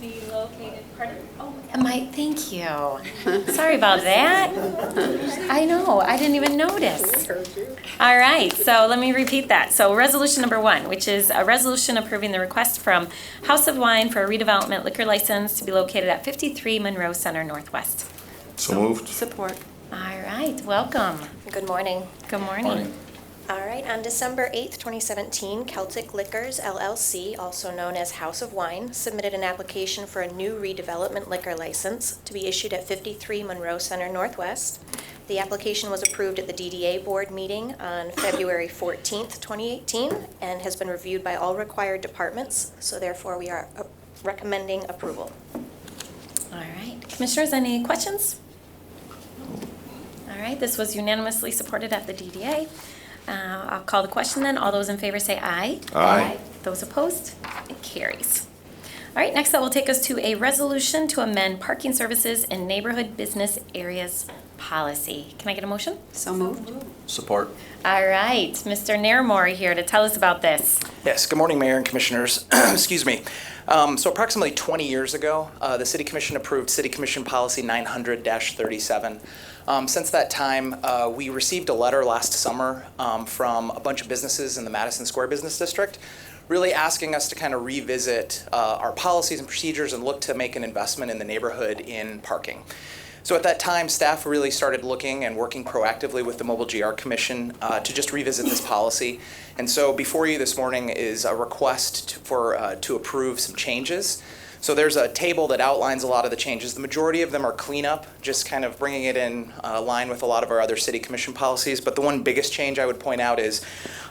be located, pardon? Oh, thank you. Sorry about that. I know, I didn't even notice. All right, so let me repeat that. So resolution number 1, which is a resolution approving the request from House of Wine for a redevelopment liquor license to be located at 53 Monroe Center Northwest. So moved. Support. All right, welcome. Good morning. Good morning. All right, on December 8th, 2017, Celtic Liquors LLC, also known as House of Wine, submitted an application for a new redevelopment liquor license to be issued at 53 Monroe Center Northwest. The application was approved at the DDA board meeting on February 14th, 2018, and has been reviewed by all required departments, so therefore we are recommending approval. All right, commissioners, any questions? All right, this was unanimously supported at the DDA. I'll call the question then. All those in favor say aye. Aye. Those opposed? It carries. All right, next that will take us to a resolution to amend parking services in neighborhood business areas policy. Can I get a motion? So moved. Support. All right, Mr. Naramore here to tell us about this. Yes, good morning, Mayor and Commissioners. Excuse me. So approximately 20 years ago, the City Commission approved City Commission Policy 900-37. Since that time, we received a letter last summer from a bunch of businesses in the Madison Square Business District, really asking us to kind of revisit our policies and procedures and look to make an investment in the neighborhood in parking. So at that time, staff really started looking and working proactively with the Mobile GR Commission to just revisit this policy. And so before you this morning is a request to approve some changes. So there's a table that outlines a lot of the changes. The majority of them are cleanup, just kind of bringing it in line with a lot of our other city commission policies. But the one biggest change I would point out is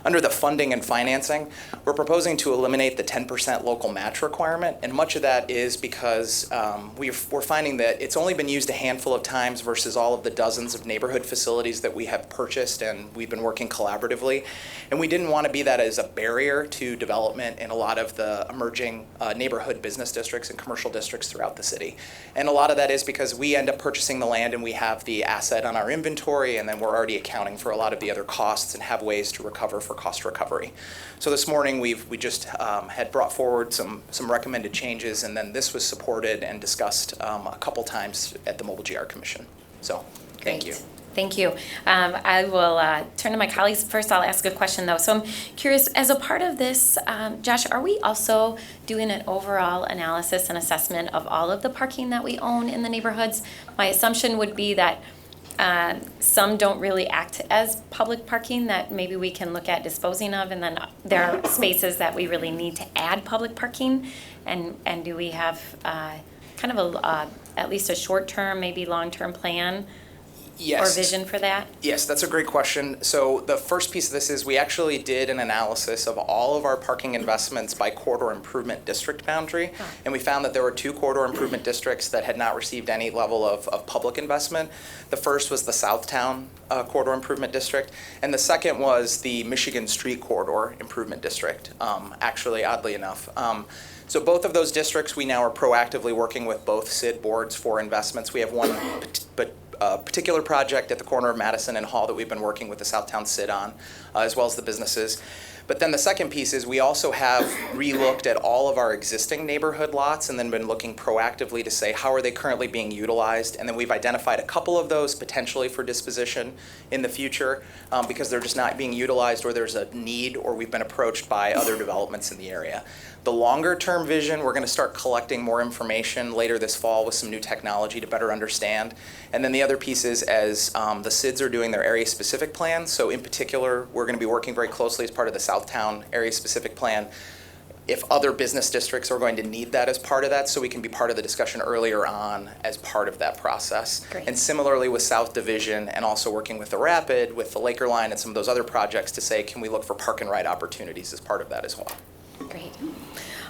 under the funding and financing, we're proposing to eliminate the 10% local match requirement. And much of that is because we're finding that it's only been used a handful of times versus all of the dozens of neighborhood facilities that we have purchased and we've been working collaboratively. And we didn't want to be that as a barrier to development in a lot of the emerging neighborhood business districts and commercial districts throughout the city. And a lot of that is because we end up purchasing the land and we have the asset on our inventory, and then we're already accounting for a lot of the other costs and have ways to recover for cost recovery. So this morning we just had brought forward some recommended changes, and then this was supported and discussed a couple times at the Mobile GR Commission. So thank you. Thank you. I will turn to my colleagues. First, I'll ask a question, though. So I'm curious, as a part of this, Josh, are we also doing an overall analysis and assessment of all of the parking that we own in the neighborhoods? My assumption would be that some don't really act as public parking that maybe we can look at disposing of, and then there are spaces that we really need to add public parking. And do we have kind of at least a short-term, maybe long-term plan? Yes. Or vision for that? Yes, that's a great question. So the first piece of this is we actually did an analysis of all of our parking investments by corridor improvement district boundary, and we found that there were 2 corridor improvement districts that had not received any level of public investment. The first was the Southtown Corridor Improvement District, and the second was the Michigan Street Corridor Improvement District, actually, oddly enough. So both of those districts, we now are proactively working with both CID boards for investments. We have one particular project at the corner of Madison and Hall that we've been working with the Southtown CID on, as well as the businesses. But then the second piece is we also have relooked at all of our existing neighborhood lots and then been looking proactively to say how are they currently being utilized, and then we've identified a couple of those potentially for disposition in the future because they're just not being utilized, or there's a need, or we've been approached by other developments in the area. The longer term vision, we're going to start collecting more information later this fall with some new technology to better understand. And then the other piece is as the CIDs are doing their area specific plans, so in particular, we're going to be working very closely as part of the Southtown area specific plan if other business districts are going to need that as part of that, so we can be part of the discussion earlier on as part of that process. Great. And similarly with South Division and also working with the Rapid, with the Laker Line and some of those other projects to say, can we look for park and ride opportunities as part of that as well? Great.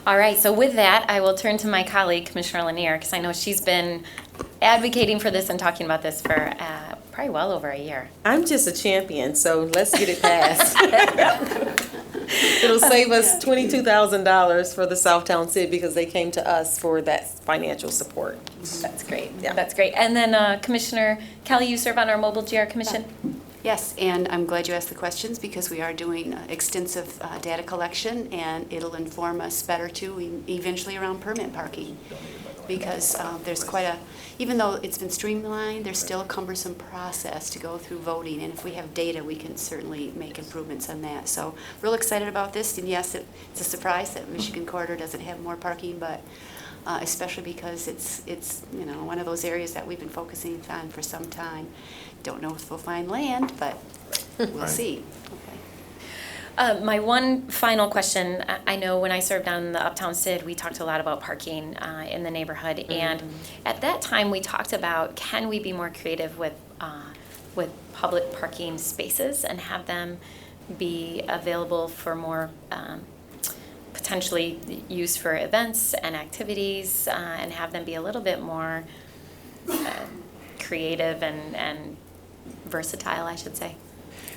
All right, so with that, I will turn to my colleague, Commissioner Lanier, because I know she's been advocating for this and talking about this for probably well over a year. I'm just a champion, so let's get it passed. It'll save us $22,000 for the Southtown CID because they came to us for that financial support. That's great. Yeah. That's great. And then Commissioner Kelly, you serve on our Mobile GR Commission? Yes, and I'm glad you asked the questions because we are doing extensive data collection, and it'll inform us better too, eventually around permit parking. Because there's even though it's been streamlined, there's still a cumbersome process to go through voting, and if we have data, we can certainly make improvements on that. So, real excited about this, and yes, it's a surprise that Michigan Corridor doesn't have more parking, but especially because it's one of those areas that we've been focusing on for some time. Don't know if we'll find land, but we'll see. Okay. My one final question, I know when I served on the Uptown CID, we talked a lot about parking in the neighborhood. And at that time, we talked about, can we be more creative with public parking spaces and have them be available for more potentially used for events and activities, and have them be a little bit more creative and versatile, I should say.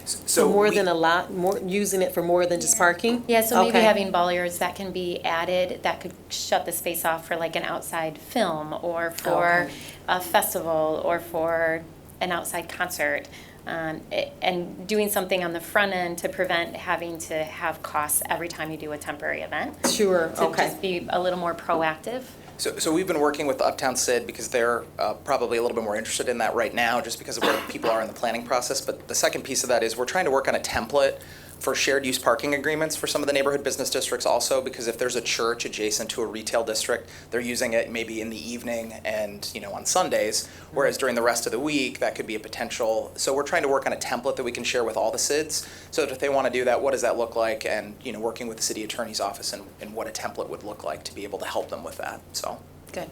So more than a lot, more using it for more than just parking? Yeah, so maybe Okay. having bollards that can be added, that could shut the space off for like an outside film or for Okay. a festival or for an outside concert. And doing something on the front end to prevent having to have costs every time you do a temporary event. Sure, To okay. just be a little more proactive. So we've been working with the Uptown CID because they're probably a little bit more interested in that right now, just because of where people are in the planning process. But the second piece of that is we're trying to work on a template for shared use parking agreements for some of the neighborhood business districts also, because if there's a church adjacent to a retail district, they're using it maybe in the evening and, on Sundays, whereas during the rest of the week, that could be a potential. So we're trying to work on a template that we can share with all the CIDs, so that if they want to do that, what does that look like? And, working with the city attorney's office and what a template would look like to be able to help them with that, so. Good.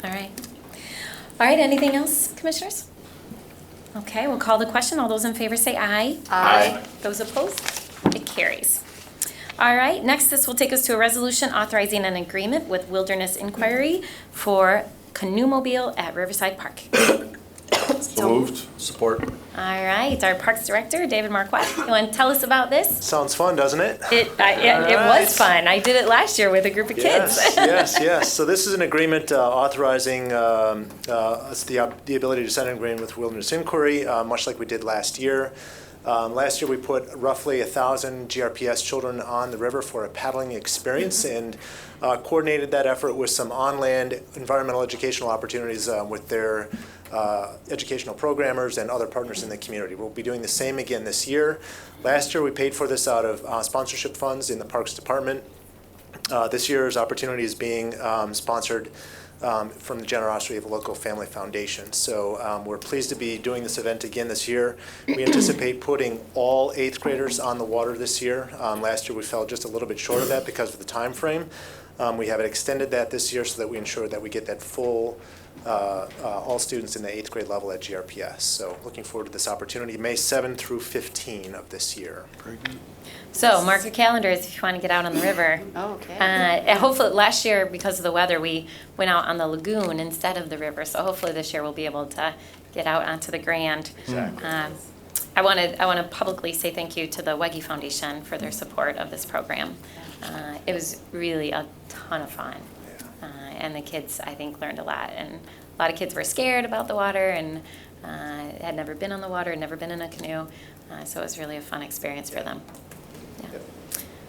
All right. All right, anything else, commissioners? Okay, we'll call the question. All those in favor say aye. Aye. Those opposed? It carries. All right, next this will take us to a resolution authorizing an agreement with Wilderness Inquiry for canoe-mobile at Riverside Park. So moved. Support. All right, our Parks Director, David Marquardt, you want to tell us about this? Sounds fun, doesn't it? It was fun. I did it last year with a group of kids. Yes. So this is an agreement authorizing us the ability to sign an agreement with Wilderness Inquiry, much like we did last year. Last year, we put roughly 1,000 GRPS children on the river for a paddling experience and coordinated that effort with some on-land environmental educational opportunities with their educational programmers and other partners in the community. We'll be doing the same again this year. Last year, we paid for this out of sponsorship funds in the Parks Department. This year's opportunity is being sponsored from the generosity of a local family foundation. So we're pleased to be doing this event again this year. We anticipate putting all 8th graders on the water this year. Last year we fell just a little bit short of that because of the time frame. We have extended that this year so that we ensure that we get that full all students in the 8th grade level at GRPS. So looking forward to this opportunity, May 7 through 15 of this year. So mark your calendars if you want to get out on the river. Okay. And hopefully, last year, because of the weather, we went out on the lagoon instead of the river. So hopefully this year we'll be able to get out onto the Grand. Exactly. I want to publicly say thank you to the Weggy Foundation for their support of this program. It was really a ton of fun. And the kids, I think, learned a lot. And a lot of kids were scared about the water and had never been on the water, never been in a canoe. So it was really a fun experience for them. Yeah.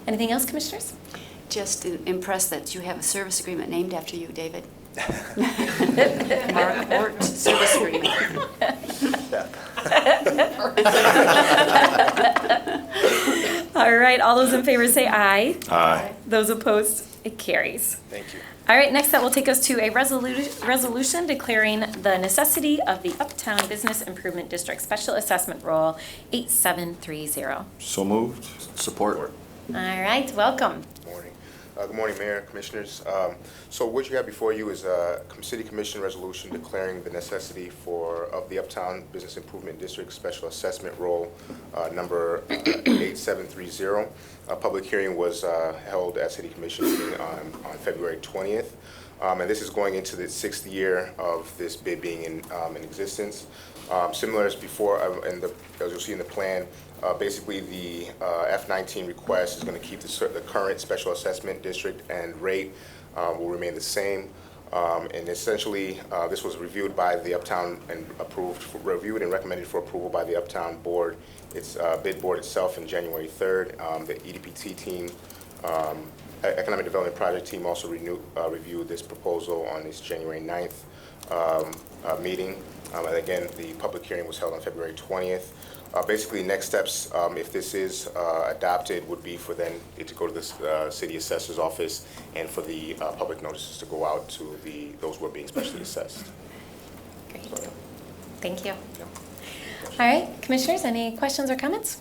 Anything else, commissioners? Just impressed that you have a service agreement named after you, David. Mark Hort Service Agreement. All right, all those in favor say aye. Aye. Those opposed, it carries. Thank you. All right, next that will take us to a resolution declaring the necessity of the Uptown Business Improvement District Special Assessment Role 8730. So moved. Support. All right, welcome. Morning. Good morning, Mayor, Commissioners. So what you have before you is a City Commission resolution declaring the necessity of the Uptown Business Improvement District Special Assessment Role number 8730. A public hearing was held at City Commission meeting on February 20th. And this is going into the 6th year of this bid being in existence. Similar as before, as you'll see in the plan, basically the F-19 request is going to keep the current special assessment district and rate will remain the same. And essentially, this was reviewed by the Uptown and reviewed and recommended for approval by the Uptown Board, its bid board itself in January 3rd. The EDPT team, Economic Development Project team also reviewed this proposal on its January 9th meeting. And again, the public hearing was held on February 20th. Basically, next steps, if this is adopted, would be for then it to go to the city assessor's office and for the public notices to go out to those who are being specially assessed. Great. Thank you. All right, commissioners, any questions or comments?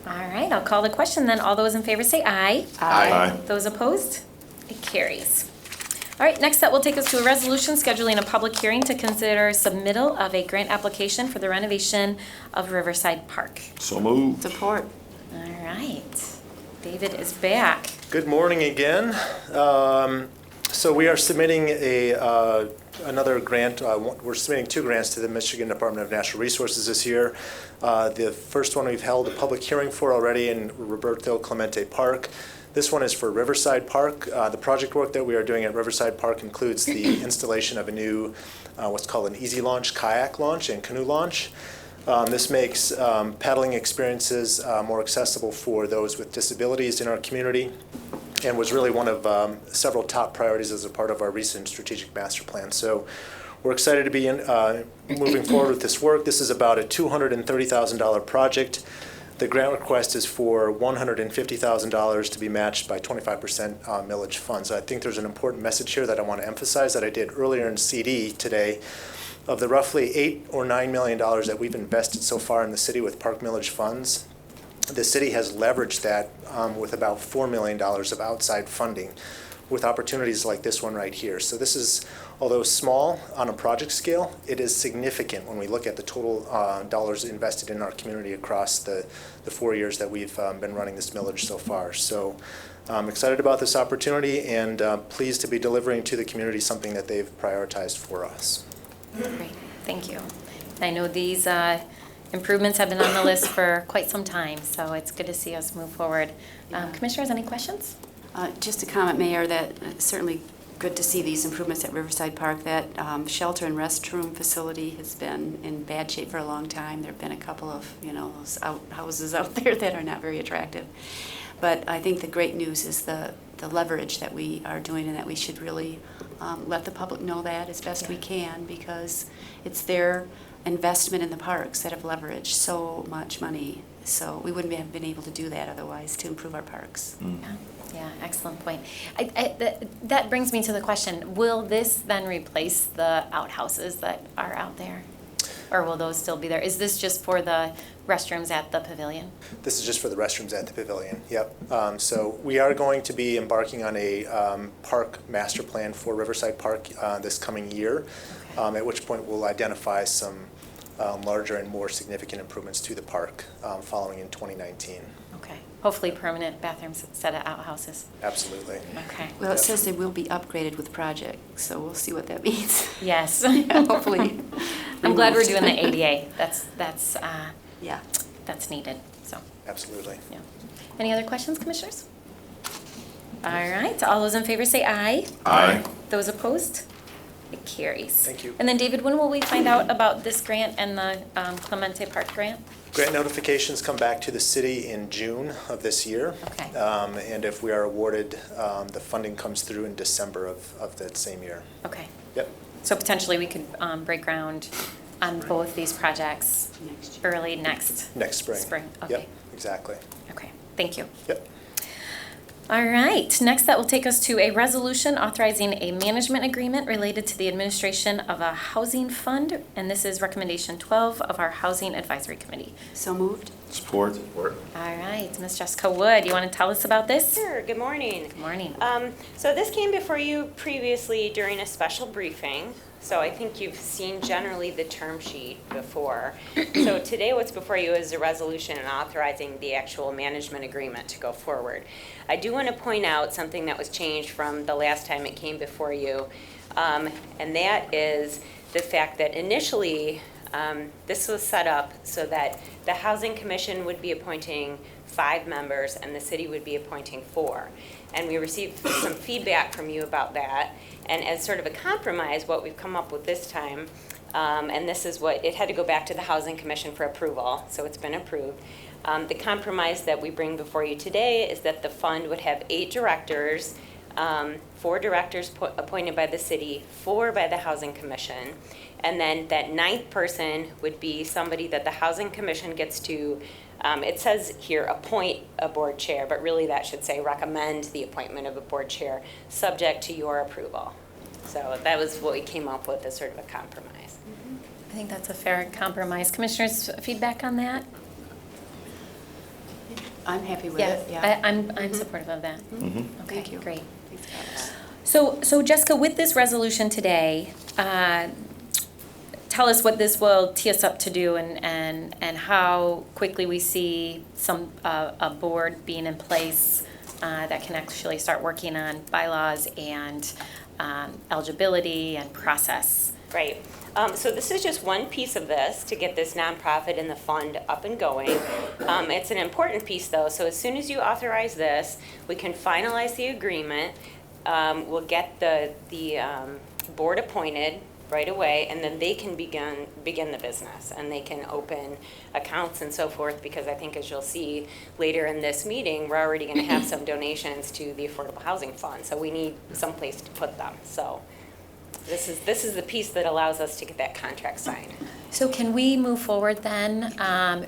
All right, I'll call the question then. All those in favor say aye. Aye. Those opposed? It carries. All right, next up will take us to a resolution scheduling a public hearing to consider submittal of a grant application for the renovation of Riverside Park. So moved. Support. All right, David is back. Good morning again. So we are submitting another grant. We're submitting 2 grants to the Michigan Department of Natural Resources this year. The first one we've held a public hearing for already in Roberto Clemente Park. This one is for Riverside Park. The project work that we are doing at Riverside Park includes the installation of a new, what's called an easy launch, kayak launch and canoe launch. This makes paddling experiences more accessible for those with disabilities in our community, and was really one of several top priorities as a part of our recent strategic master plan. So we're excited to be moving forward with this work. This is about a $230,000 project. The grant request is for $150,000 to be matched by 25% millage funds. I think there's an important message here that I want to emphasize that I did earlier in CD today. Of the roughly $8 or $9 million that we've invested so far in the city with park millage funds, the city has leveraged that with about $4 million of outside funding with opportunities like this one right here. So this is, although small on a project scale, it is significant when we look at the total dollars invested in our community across the 4 years that we've been running this millage so far. So I'm excited about this opportunity and pleased to be delivering to the community something that they've prioritized for us. Great, thank you. I know these improvements have been on the list for quite some time, so it's good to see us move forward. Commissioners, any questions? Just a comment, Mayor, that certainly good to see these improvements at Riverside Park. That shelter and restroom facility has been in bad shape for a long time. There have been a couple of, those houses out there that are not very attractive. But I think the great news is the leverage that we are doing, and that we should really let the public know that as best we can, because it's their investment in the parks that have leveraged so much money. So we wouldn't have been able to do that otherwise to improve our parks. Yeah, excellent point. That brings me to the question, will this then replace the outhouses that are out there? Or will those still be there? Is this just for the restrooms at the pavilion? This is just for the restrooms at the pavilion, yep. So we are going to be embarking on a park master plan for Riverside Park this coming year, at which point we'll identify some larger and more significant improvements to the park following in 2019. Okay, hopefully permanent bathrooms instead of outhouses. Absolutely. Okay, Well, it says they will be upgraded with project, so we'll see what that means. yes. Hopefully. I'm glad we're removed. doing the ADA. Yeah. That's needed, so, Absolutely. yeah. Any other questions, commissioners? All right, all those in favor say aye. Aye. Those opposed? It carries. Thank you. And then, David, when will we find out about this grant and the Clemente Park grant? Grant notifications come back to the city in June of this year. Okay. And if we are awarded, the funding comes through in December of that same year. Okay. Yep. So potentially we could break ground on both these projects Next year. early next Spring. Okay. Yep, exactly. Okay, thank you. Yep. All right, next that will take us to a resolution authorizing a management agreement related to the administration of a housing fund, and this is recommendation 12 of our Housing Advisory Committee. So moved. Support. All right, Ms. Jessica Wood, you want to tell us about this? Sure, good morning. Good morning. So this came before you previously during a special briefing, so I think you've seen generally the term sheet before. So today what's before you is a resolution authorizing the actual management agreement to go forward. I do want to point out something that was changed from the last time it came before you, and that is the fact that initially This was set up so that the Housing Commission would be appointing 5 members and the city would be appointing 4. And we received some feedback from you about that. And as sort of a compromise, what we've come up with this time, and this is what, it had to go back to the Housing Commission for approval, so it's been approved. The compromise that we bring before you today is that the fund would have 8 directors, 4 directors appointed by the city, 4 by the Housing Commission, and then that 9th person would be somebody that the Housing Commission gets to, it says here, appoint a board chair, but really that should say recommend the appointment of a board chair, subject to your approval. So that was what we came up with as sort of a compromise. I think that's a fair compromise. Commissioners, feedback on that? I'm happy with Yeah, it, yeah. I'm supportive of that. Okay, Thank you. great. Thanks, Alex. So Jessica, with this resolution today, tell us what this will tee us up to do and how quickly we see a board being in place that can actually start working on bylaws and eligibility and process. Right. So this is just one piece of this to get this nonprofit and the fund up and going. It's an important piece though, so as soon as you authorize this, we can finalize the agreement. We'll get the board appointed right away, and then they can begin the business, and they can open accounts and so forth, because I think as you'll see later in this meeting, we're already going to have some donations to the Affordable Housing Fund, so we need some place to put them. So this is the piece that allows us to get that contract signed. So can we move forward then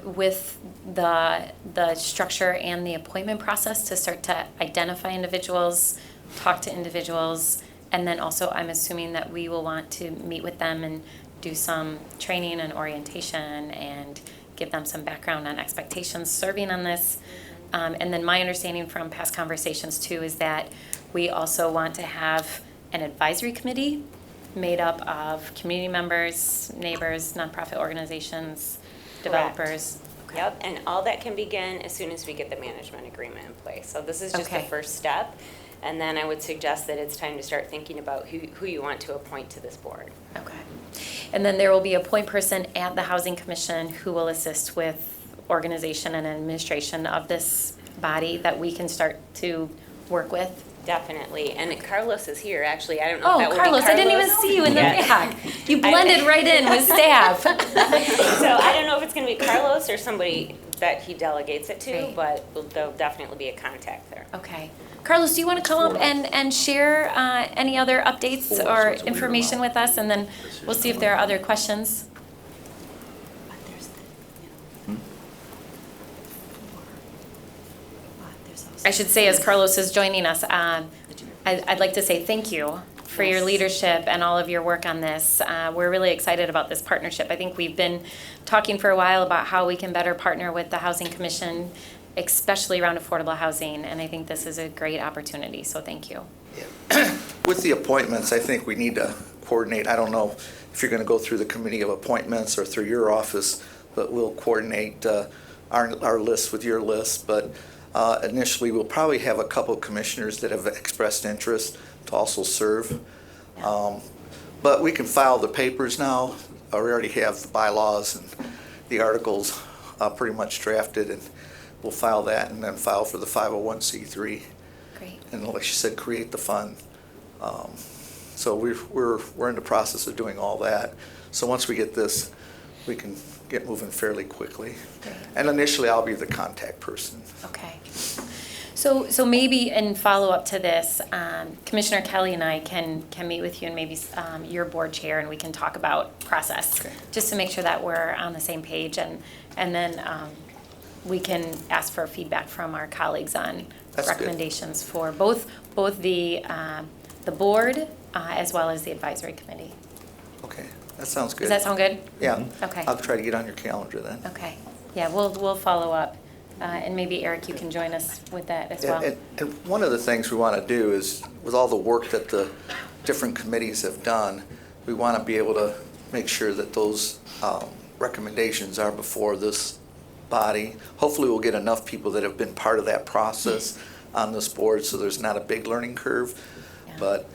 with the structure and the appointment process to start to identify individuals, talk to individuals, and then also I'm assuming that we will want to meet with them and do some training and orientation and give them some background on expectations serving on this. And then my understanding from past conversations too is that we also want to have an advisory committee made up of community members, neighbors, nonprofit organizations, developers. Yep, and all that can begin as soon as we get the management agreement in place. So this is just the Okay. first step. And then I would suggest that it's time to start thinking about who you want to appoint to this board. Okay. And then there will be a point person at the Housing Commission who will assist with organization and administration of this body that we can start to work with. Definitely. And Carlos is here, actually. I don't know if Oh, that would be Carlos, I didn't even Carlos. see you in the Yeah. back. You blended right in with staff. So I don't know if it's going to be Carlos or somebody that he delegates it to, Great. but there'll definitely be a contact there. Okay. Carlos, do you want to come up and share any other updates or information with us? And then we'll see if there are other questions. I should say, as Carlos is joining us, I'd like to say thank you for your leadership and all of your work on this. We're really excited about this partnership. I think we've been talking for a while about how we can better partner with the Housing Commission, especially around affordable housing, and I think this is a great opportunity, so thank you. With the appointments, I think we need to coordinate. I don't know if you're going to go through the committee of appointments or through your office, but we'll coordinate our list with your list. But initially, we'll probably have a couple of commissioners that have expressed interest to also serve. But we can file the papers now. We already have the bylaws and the articles pretty much drafted, and we'll file that and then file for the 501c3. Great. And like she said, create the fund. So we're in the process of doing all that. So once we get this, we can get moving fairly quickly. Great. And initially, I'll be the contact person. Okay. So maybe in follow-up to this, Commissioner Kelly and I can meet with you and maybe your board chair, and we can talk about process, Okay. just to make sure that we're on the same page, and then we can ask for feedback from our colleagues on That's good. recommendations for both the board as well as the advisory committee. Okay, that sounds good. Does that sound good? Yeah. Okay. I'll try to get on your calendar then. Okay. Yeah, we'll follow up, and maybe Eric, you can join us with that as well. And one of the things we want to do is, with all the work that the different committees have done, we want to be able to make sure that those recommendations are before this body. Hopefully, we'll get enough people that have been part of that process on this board, so there's not a big learning curve. Yeah. But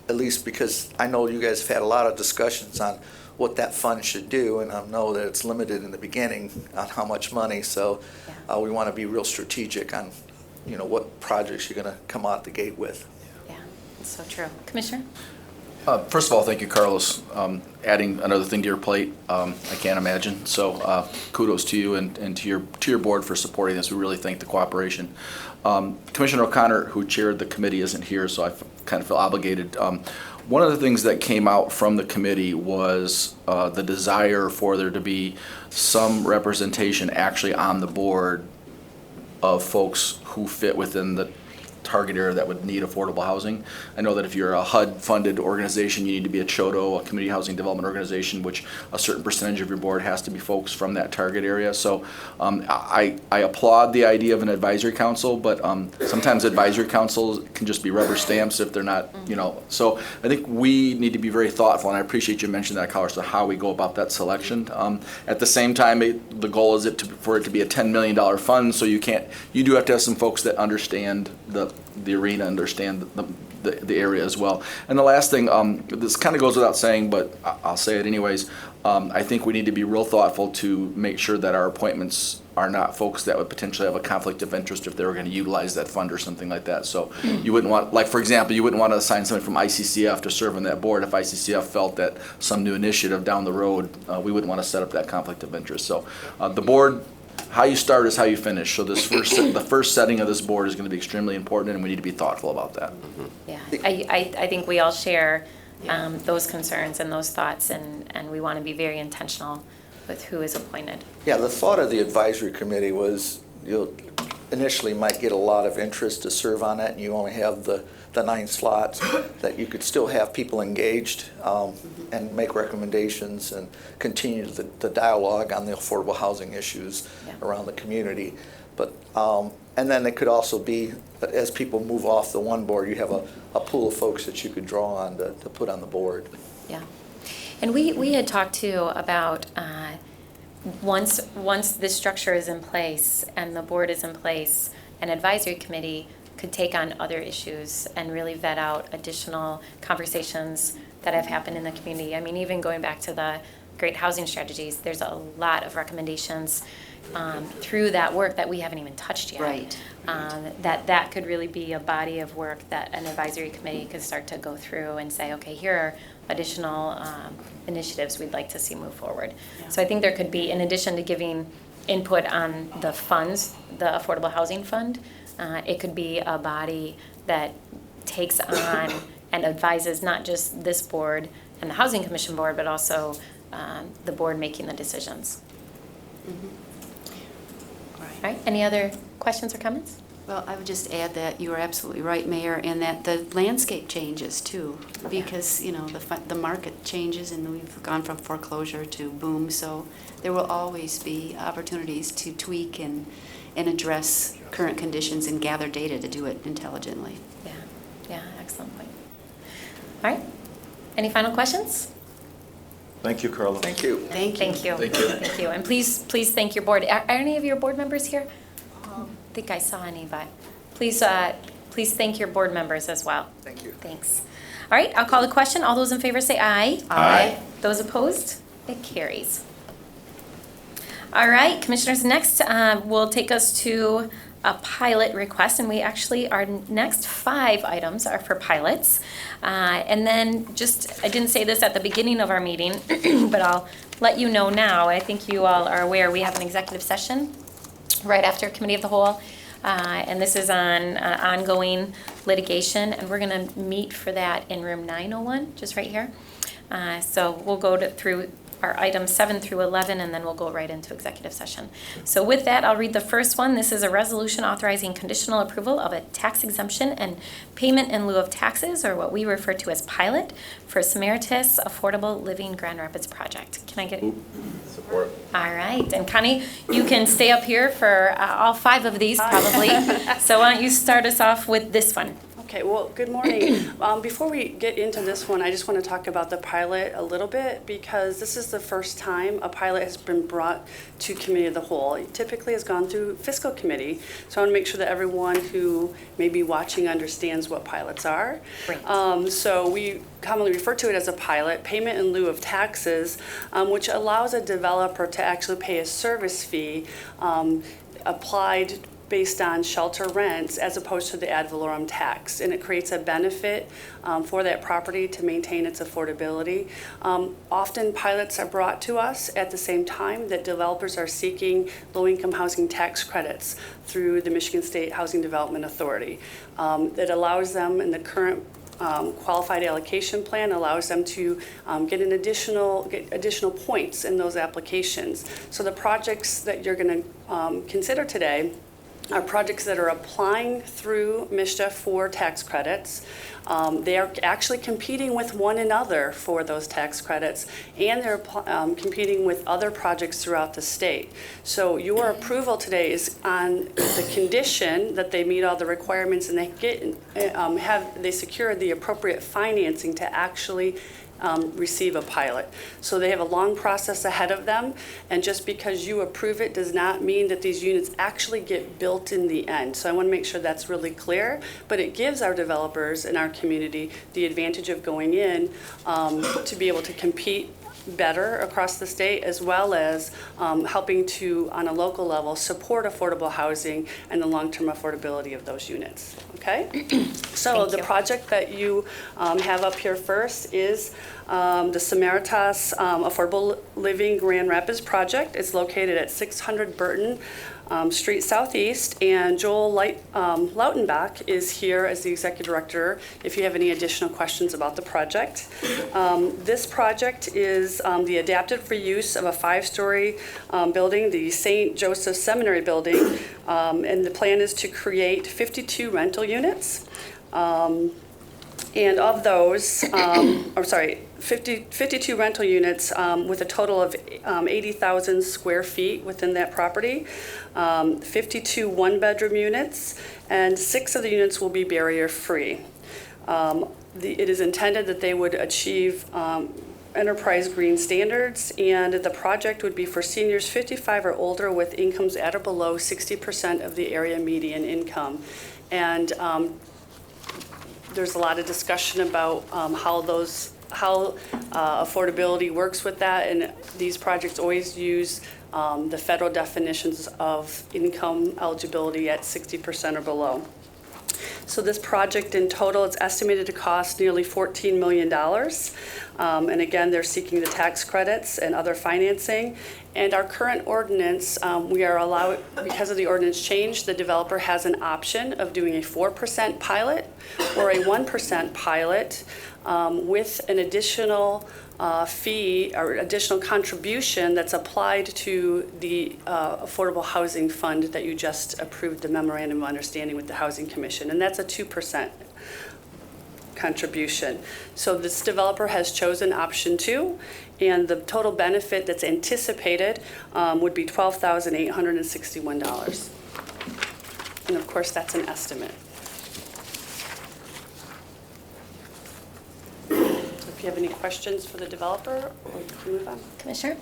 at least because I know you guys have had a lot of discussions on what that fund should do, and I know that it's limited in the beginning on how much money, so we want to be real strategic on, what projects you're going to come out the gate with. Yeah, it's so true. Commissioner? First of all, thank you, Carlos. Adding another thing to your plate, I can't imagine. So kudos to you and to your board for supporting this. We really thank the cooperation. Commissioner O'Connor, who chaired the committee, isn't here, so I kind of feel obligated. One of the things that came out from the committee was the desire for there to be some representation actually on the board of folks who fit within the target area that would need affordable housing. I know that if you're a HUD-funded organization, you need to be a CHODO, a Community Housing Development Organization, which a certain percentage of your board has to be folks from that target area. So I applaud the idea of an advisory council, but sometimes advisory councils can just be rubber stamps if they're not, So I think we need to be very thoughtful, and I appreciate you mentioning that, Carlos, how we go about that selection. At the same time, the goal is for it to be a $10 million fund, so you do have to have some folks that understand the arena, understand the area as well. And the last thing, this kind of goes without saying, but I'll say it anyways, I think we need to be real thoughtful to make sure that our appointments are not folks that would potentially have a conflict of interest if they were going to utilize that fund or something like that. So you wouldn't want, like for example, you wouldn't want to assign somebody from ICCF to serve on that board if ICCF felt that some new initiative down the road, we wouldn't want to set up that conflict of interest. So the board, how you start is how you finish. So the first setting of this board is going to be extremely important, and we need to be thoughtful about that. Yeah, I think we all share those concerns and those thoughts, and we want to be very intentional with who is appointed. Yeah, the thought of the advisory committee was you initially might get a lot of interest to serve on it, and you only have the 9 slots, that you could still have people engaged and make recommendations and continue the dialogue on the affordable housing issues around the community. But and then it could also be, as people move off the one board, you have a pool of folks that you could draw on to put on the board. Yeah, and we had talked too about once this structure is in place and the board is in place, an advisory committee could take on other issues and really vet out additional conversations that have happened in the community. I mean, even going back to the great housing strategies, there's a lot of recommendations through that work that we haven't even touched yet. Right. That could really be a body of work that an advisory committee could start to go through and say, okay, here are additional initiatives we'd like to see move forward. Yeah. So I think there could be, in addition to giving input on the funds, the Affordable Housing Fund, it could be a body that takes on and advises not just this board and the Housing Commission board, but also the board making the decisions. Mm-hmm. All right, any other questions or comments? Well, I would just add that you are absolutely right, Mayor, and that the landscape changes too, because, the market changes and we've gone from foreclosure to boom, so there will always be opportunities to tweak and address current conditions and gather data to do it intelligently. Yeah, excellent point. All right, any final questions? Thank you, Carlos. Thank you. Thank you. Thank you. Thank you. Thank you. And please thank your board. Are any of your board members here? I think I saw any, but please thank your board members as well. Thank you. Thanks. All right, I'll call the question. All those in favor say aye. Aye. Those opposed? It carries. All right, commissioners, next will take us to a pilot request, and our next 5 items are for pilots. And then I didn't say this at the beginning of our meeting, but I'll let you know now. I think you all are aware we have an executive session right after Committee of the Whole. And this is on ongoing litigation, and we're going to meet for that in room 901, just right here. So we'll go through our items 7 through 11, and then we'll go right into executive session. So with that, I'll read the first one. This is a resolution authorizing conditional approval of a tax exemption and payment in lieu of taxes, or what we refer to as pilot, for Samaritas Affordable Living Grand Rapids Project. Can I get it? Support. All right, and Connie, you can stay up here for all 5 of these probably. So why don't you start us off with this one? Okay, well, good morning. Before we get into this one, I just want to talk about the pilot a little bit because this is the first time a pilot has been brought to Committee of the Whole. It typically has gone through Fiscal Committee, so I want to make sure that everyone who may be watching understands what pilots are. Great. So we commonly refer to it as a pilot, payment in lieu of taxes, which allows a developer to actually pay a service fee applied based on shelter rents as opposed to the ad valorem tax. And it creates a benefit for that property to maintain its affordability. Often pilots are brought to us at the same time that developers are seeking low-income housing tax credits through the Michigan State Housing Development Authority. That allows them in the current qualified allocation plan allows them to get additional points in those applications. So the projects that you're going to consider today are projects that are applying through MSHDA for tax credits. They are actually competing with one another for those tax credits, and they're competing with other projects throughout the state. So your approval today is on the condition that they meet all the requirements and they secure the appropriate financing to actually receive a pilot. So they have a long process ahead of them, and just because you approve it does not mean that these units actually get built in the end. So I want to make sure that's really clear, but it gives our developers in our community the advantage of going in to be able to compete better across the state, as well as helping to, on a local level, support affordable housing and the long-term affordability of those units. Okay? So Thank the you. project that you have up here first is the Samaritas Affordable Living Grand Rapids project. It's located at 600 Burton Street Southeast, and Joel Lautenbach is here as the Executive Director if you have any additional questions about the project. This project is the adapted for use of a 5-story building, the St. Joseph Seminary building, and the plan is to create 52 rental units. And of those, 52 rental units with a total of 80,000 square feet within that property, 52 one-bedroom units, and 6 of the units will be barrier-free. It is intended that they would achieve enterprise green standards, and the project would be for seniors 55 or older with incomes at or below 60% of the area median income. And there's a lot of discussion about how affordability works with that, and these projects always use the federal definitions of income eligibility at 60% or below. So this project in total, it's estimated to cost nearly $14 million. And again, they're seeking the tax credits and other financing. And our current ordinance, we are allowed, because of the ordinance change, the developer has an option of doing a 4% pilot or a 1% pilot with an additional fee or additional contribution that's applied to the Affordable Housing Fund that you just approved the Memorandum of Understanding with the Housing Commission, and that's a 2% contribution. So this developer has chosen option 2, and the total benefit that's anticipated would be $12,861. And of course, that's an estimate. If you have any questions for the developer, we can move on. Commissioner?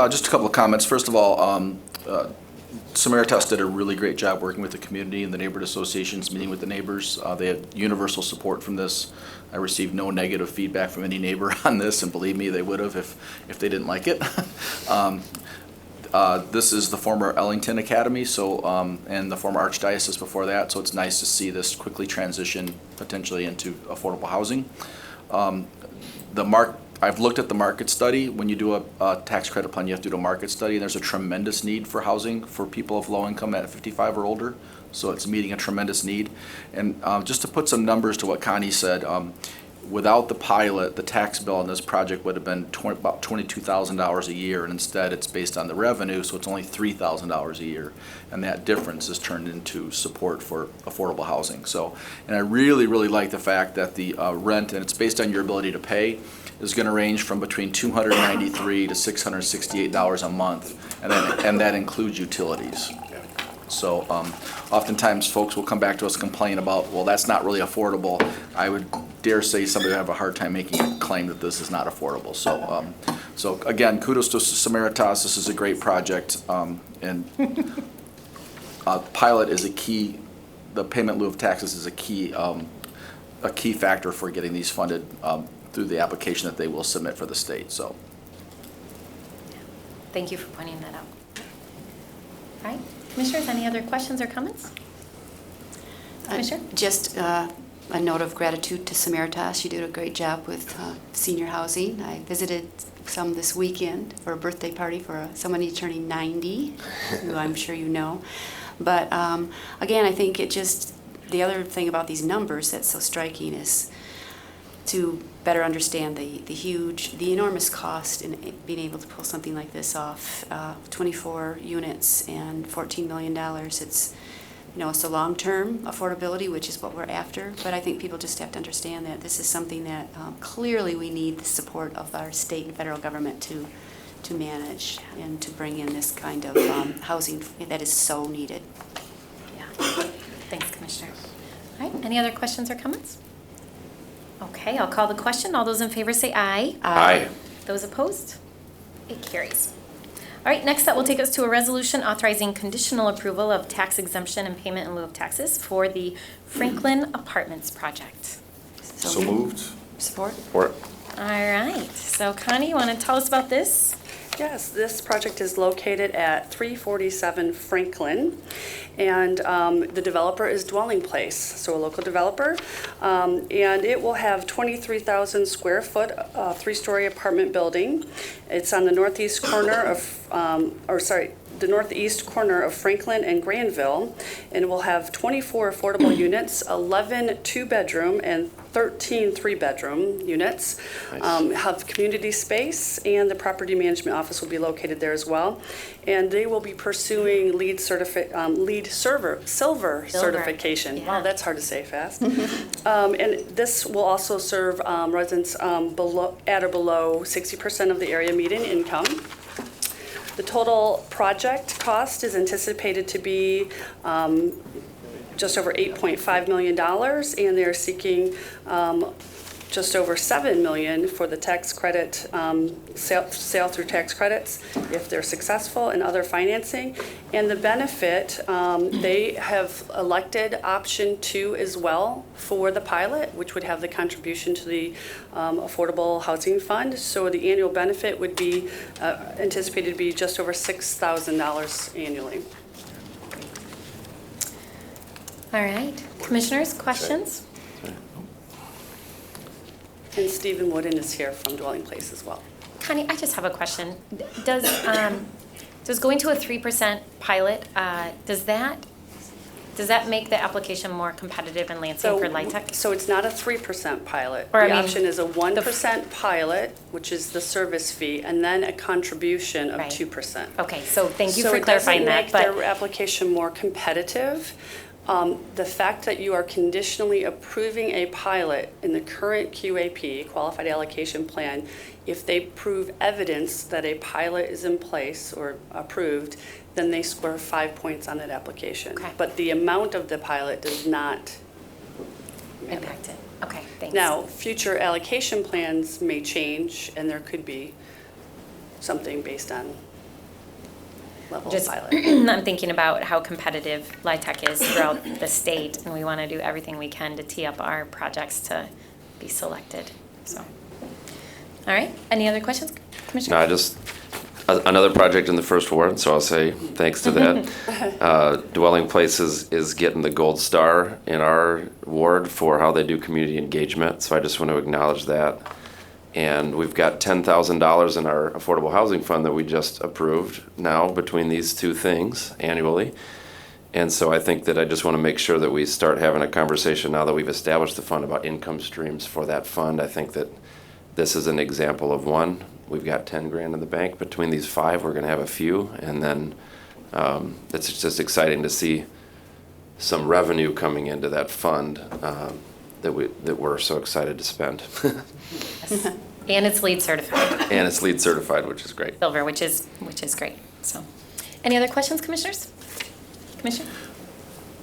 Just a couple of comments. First of all, Samaritas did a really great job working with the community and the neighborhood associations, meeting with the neighbors. They had universal support from this. I received no negative feedback from any neighbor on this, and believe me, they would have if they didn't like it. This is the former Ellington Academy, so and the former Archdiocese before that, so it's nice to see this quickly transition potentially into affordable housing. I've looked at the market study. When you do a tax credit plan, you have to do a market study, and there's a tremendous need for housing for people of low income at 55 or older. So it's meeting a tremendous need. And just to put some numbers to what Connie said, without the pilot, the tax bill on this project would have been about $22,000 a year, and instead it's based on the revenue, so it's only $3,000 a year. And that difference is turned into support for affordable housing. So, and I really, really like the fact that the rent, and it's based on your ability to pay, is going to range from between $293 to $668 a month, and that includes utilities. So oftentimes, folks will come back to us and complain about, well, that's not really affordable. I would dare say somebody would have a hard time making a claim that this is not affordable. So again, kudos to Samaritas. This is a great project, and pilot is a key. The payment in lieu of taxes is a key factor for getting these funded through the application that they will submit for the state. So. Thank you for pointing that out. All right, Commissioners, any other questions or comments? Commissioner? Just a note of gratitude to Samaritas. You did a great job with senior housing. I visited some this weekend for a birthday party for somebody turning 90, who I'm sure you know. But again, I think the other thing about these numbers that's so striking is to better understand the enormous cost in being able to pull something like this off. 24 units and $14 million. It's, it's a long-term affordability, which is what we're after. But I think people just have to understand that this is something that clearly we need the support of our state and federal government to manage and to bring in this kind of housing that is so needed. Yeah. Thanks, Commissioner. All right, any other questions or comments? Okay, I'll call the question. All those in favor say aye. Aye. Those opposed? It carries. All right, next up will take us to a resolution authorizing conditional approval of tax exemption and payment in lieu of taxes for the Franklin Apartments project. So moved. Support? Support. All right, so Connie, you want to tell us about this? Yes, this project is located at 347 Franklin, and the developer is Dwelling Place, so a local developer. And it will have 23,000 square foot, three-story apartment building. It's on the northeast corner of, the northeast corner of Franklin and Granville, and it will have 24 affordable units, 11 two-bedroom and 13 three-bedroom units. Nice. Have community space, and the property management office will be located there as well. And they will be pursuing LEED Silver certification. Yeah. Wow, that's hard to say fast. And this will also serve residents at or below 60% of the area median income. The total project cost is anticipated to be just over $8.5 million, and they're seeking just over $7 million for the tax credit, sale through tax credits if they're successful, and other financing. And the benefit, they have elected option 2 as well for the pilot, which would have the contribution to the Affordable Housing Fund. So the annual benefit would be anticipated to be just over $6,000 annually. All right, Commissioners, questions? And Stephen Wooden is here from Dwelling Place as well. Connie, I just have a question. Does going to a 3% pilot, does that make the application more competitive in Lansing for LIHTC? So it's not a 3% pilot. Or, I The mean, option is a 1% pilot, which is the service fee, and then a contribution of Right. 2%. Okay, so thank you for clarifying that, So it doesn't make but, their application more competitive. The fact that you are conditionally approving a pilot in the current QAP, Qualified Allocation Plan, if they prove evidence that a pilot is in place or approved, then they score 5 points on that application. Okay. But the amount of the pilot does not impact it. Okay, thanks. Now, future allocation plans may change, and there could be something based on level of Just, pilot. I'm thinking about how competitive LIHTC is throughout the state, and we want to do everything we can to tee up our projects to be selected, so. All right, any other questions, Commissioner? No, I just, another project in the first ward, so I'll say thanks to that. Dwelling Place is getting the gold star in our ward for how they do community engagement, so I just want to acknowledge that. And we've got $10,000 in our affordable housing fund that we just approved now between these two things annually. And so I think that I just want to make sure that we start having a conversation now that we've established the fund about income streams for that fund. I think that this is an example of one. We've got 10 grand in the bank. Between these 5, we're going to have a few. And then it's just exciting to see some revenue coming into that fund that we're so excited to spend. Yes. And it's LEED certified, And it's LEED certified, which is great. silver, which is great, so. Any other questions, Commissioners? Commissioner?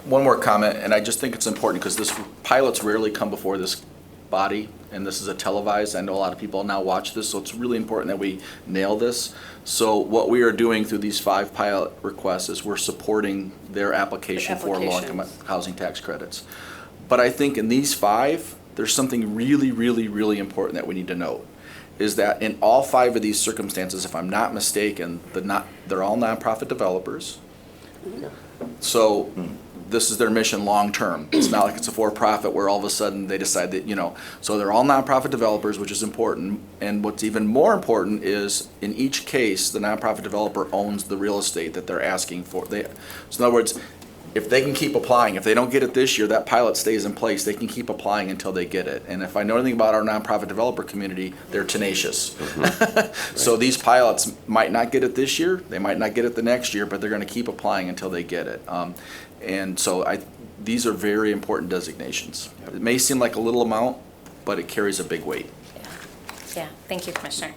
One more comment, and I just think it's important because this pilots rarely come before this body, and this is a televised. I know a lot of people now watch this, so it's really important that we nail this. So what we are doing through these 5 pilot requests is we're supporting their application for low-income housing tax credits. But I think in these 5, there's something really, really, really important that we need to note, is that in all 5 of these circumstances, if I'm not mistaken, they're all nonprofit developers. So this is their mission long-term. It's not like it's a for-profit where all of a sudden they decide that, so they're all nonprofit developers, which is important. And what's even more important is, in each case, the nonprofit developer owns the real estate that they're asking for. So in other words, if they can keep applying, if they don't get it this year, that pilot stays in place. They can keep applying until they get it. And if I know anything about our nonprofit developer community, they're tenacious. So these pilots might not get it this year, they might not get it the next year, but they're going to keep applying until they get it. And so these are very important designations. It may seem like a little amount, but it carries a big weight. Yeah, thank you, Commissioner.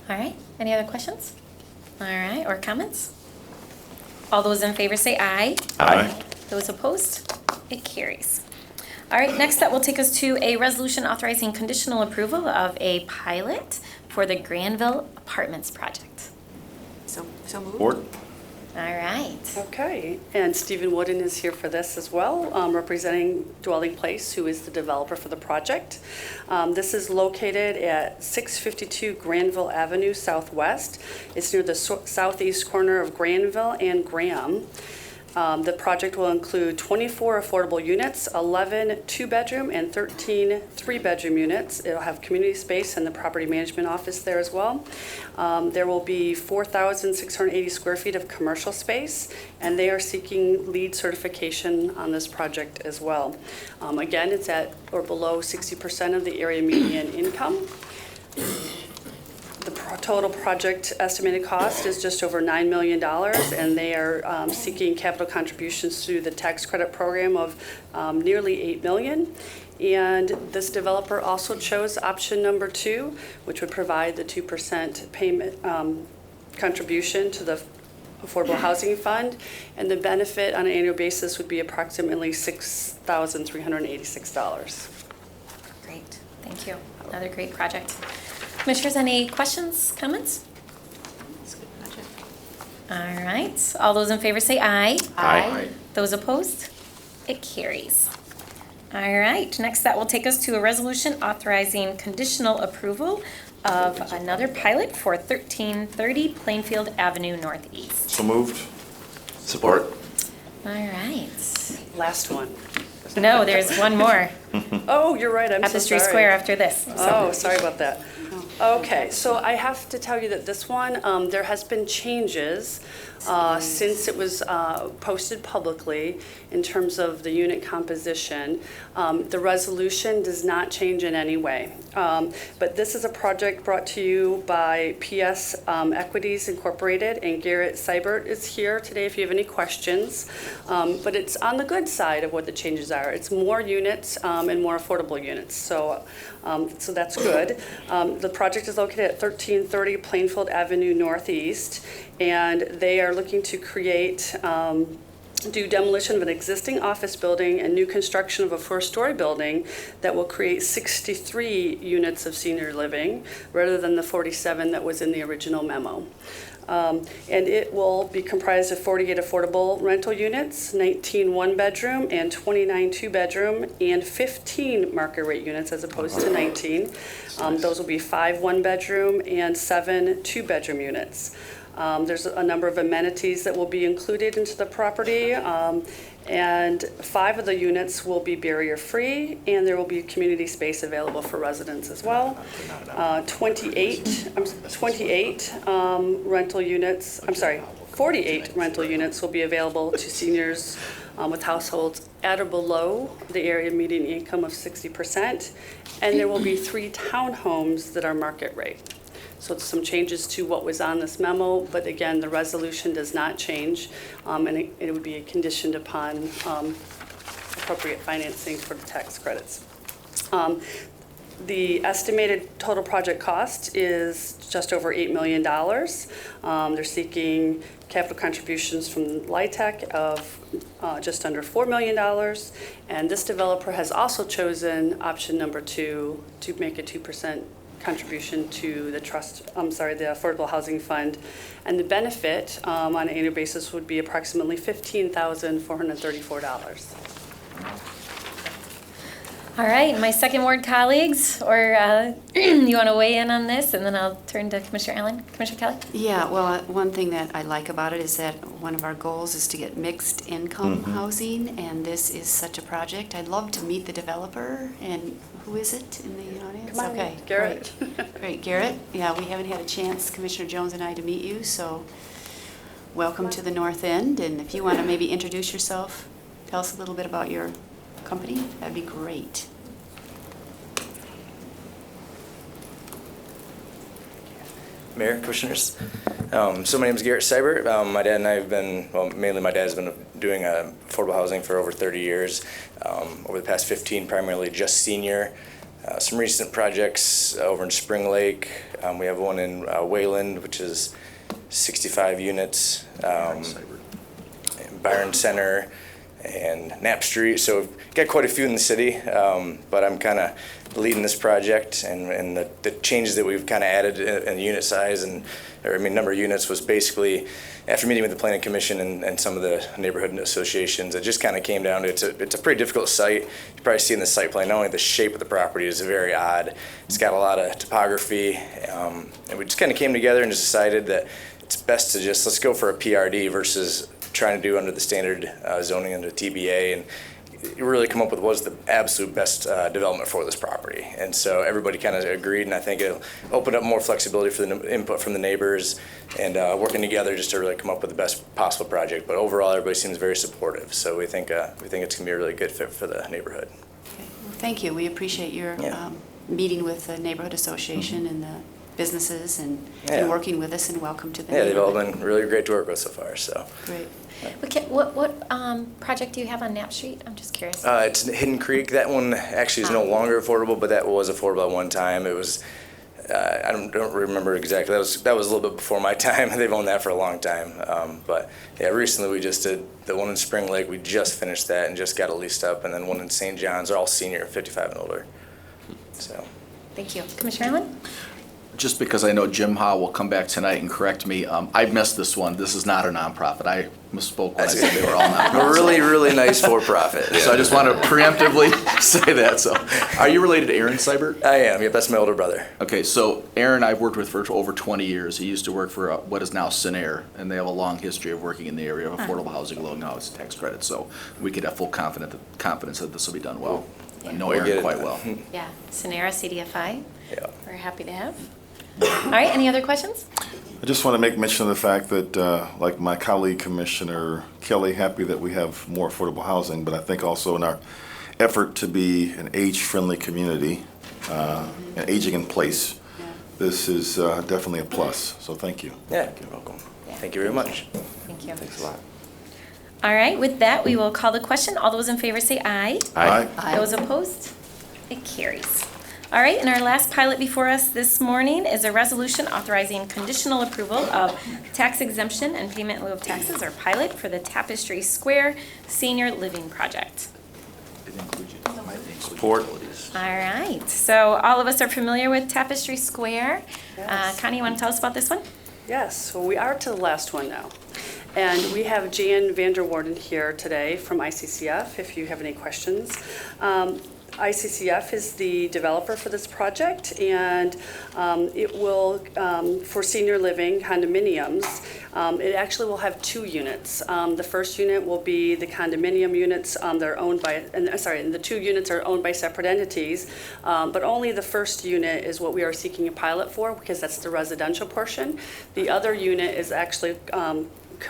All right, any other questions? All right, or comments? All those in favor say aye. Aye. Those opposed? It carries. All right, next that will take us to a resolution authorizing conditional approval of a pilot for the Granville Apartments project. So moved. Board? All right. Okay, and Stephen Wooden is here for this as well, representing Dwelling Place, who is the developer for the project. This is located at 652 Granville Avenue Southwest. It's near the southeast corner of Granville and Graham. The project will include 24 affordable units, 11 two-bedroom and 13 three-bedroom units. It'll have community space and the property management office there as well. There will be 4,680 square feet of commercial space, and they are seeking LEED certification on this project as well. Again, it's at or below 60% of the area median income. The total project estimated cost is just over $9 million, and they are seeking capital contributions through the tax credit program of nearly $8 million. And this developer also chose option number 2, which would provide the 2% payment contribution to the Affordable Housing Fund, and the benefit on an annual basis would be approximately $6,386. Great, thank you. Another great project. Commissioners, any questions, comments? All right, all those in favor say aye. Aye. Those opposed? It carries. All right, next that will take us to a resolution authorizing conditional approval of another pilot for 1330 Plainfield Avenue Northeast. So moved. Support. All right. Last one. No, there's one more Oh, you're right, I'm so sorry. at the Street Square after this. Oh, sorry about that. Okay, so I have to tell you that this one, there has been changes since it was posted publicly in terms of the unit composition. The resolution does not change in any way. But this is a project brought to you by PS Equities Incorporated, and Garrett Seibert is here today if you have any questions. But it's on the good side of what the changes are. It's more units and more affordable units, so that's good. The project is located at 1330 Plainfield Avenue Northeast, and they are looking to create do demolition of an existing office building and new construction of a four-story building that will create 63 units of senior living rather than the 47 that was in the original memo. And it will be comprised of 48 affordable rental units, 19 one-bedroom and 29 two-bedroom, and 15 market rate units as opposed to 19. Those will be 5 one-bedroom and 7 two-bedroom units. There's a number of amenities that will be included into the property, and 5 of the units will be barrier-free, and there will be community space available for residents as well. 48 rental units, 48 rental units will be available to seniors with households at or below the area median income of 60%, and there will be 3 townhomes that are market rate. So it's some changes to what was on this memo, but again, the resolution does not change, and it would be conditioned upon appropriate financing for the tax credits. The estimated total project cost is just over $8 million. They're seeking capital contributions from LIHTC of just under $4 million. And this developer has also chosen option number 2 to make a 2% contribution to the the Affordable Housing Fund. And the benefit on an annual basis would be approximately $15,434. All right, my second ward colleagues, or you want to weigh in on this, and then I'll turn to Commissioner Allen. Commissioner Kelly? Yeah, well, one thing that I like about it is that one of our goals is to get mixed income housing, and this is such a project. I'd love to meet the developer, and who is it in the audience? Come on, Okay, Garrett. Great, Garrett. Yeah, we haven't had a chance, Commissioner Jones and I, to meet you, so welcome to the North End, and if you want to maybe introduce yourself, tell us a little bit about your company, that'd be great. Mayor, Commissioners. So my name is Garrett Seibert. My dad and I have been, well, mainly my dad's been doing affordable housing for over 30 years. Over the past 15, primarily just senior. Some recent projects over in Spring Lake. We have one in Wayland, which is 65 units. Byron Center and Knapp Street. So we've got quite a few in the city, but I'm kind of leading this project, and the changes that we've kind of added in the unit size number of units was basically after meeting with the Planning Commission and some of the neighborhood associations. It just kind of came down to it's a pretty difficult site. You probably see in the site plan, not only the shape of the property is very odd, it's got a lot of topography, and we just kind of came together and just decided that it's best to let's go for a PRD versus trying to do under the standard zoning under TBA, and really come up with what was the absolute best development for this property. And so everybody kind of agreed, and I think it'll open up more flexibility for the input from the neighbors and working together just to really come up with the best possible project. But overall, everybody seems very supportive. So we think it's going to be a really good fit for the neighborhood. Okay. Well, thank you. We appreciate your meeting with the neighborhood association and the businesses and working with us, and welcome to the neighborhood. They've all been really great to work with so far. So great. Okay, what project do you have on Knapp Street? I'm just curious. It's Hidden Creek. That one actually is no longer affordable, but that was affordable at one time. It was, I don't remember exactly. That was a little bit before my time. They've owned that for a long time. But yeah, recently we just did the one in Spring Lake. We just finished that and just got it leased up. And then one in St. John's. They're all senior, 55 and older. So. Thank you. Commissioner Allen? Just because I know Jim Howe will come back tonight and correct me, I missed this one. This is not a nonprofit. I misspoke when I said they were all nonprofits. A really, really nice for-profit. So I just want to preemptively say that. So, are you related to Aaron Seibert? I am. Yep, that's my older brother. Okay, so Aaron I've worked with for over 20 years. He used to work for what is now Sinair, and they have a long history of working in the area of affordable housing, low house tax credits. So we could have full confidence that this will be done well. I know Aaron quite well. Yeah, Sonera CDFI. Yeah. We're happy to have. All right, any other questions? I just want to make mention of the fact that, like my colleague Commissioner Kelly, happy that we have more affordable housing, but I think also in our effort to be an age-friendly community, and aging in place, this is definitely a plus. So thank you. Yeah, you're welcome. Thank you very much. Thank you. Thanks a lot. All right, with that, we will call the question. All those in favor say aye. Aye. Those opposed? It carries. All right, and our last pilot before us this morning is a resolution authorizing conditional approval of tax exemption and payment in lieu of taxes, or pilot, for the Tapestry Square Senior Living Project. Support. All right, so all of us are familiar with Tapestry Square. Yes. Connie, you want to tell us about this one? Yes, well, we are to the last one now. And we have Jan Vanderwarden here today from ICCF, if you have any questions. ICCF is the developer for this project, and it will, for senior living condominiums, it actually will have 2 units. The first unit will be the condominium units. They're owned by, and the 2 units are owned by separate entities, but only the first unit is what we are seeking a pilot for, because that's the residential portion. The other unit is actually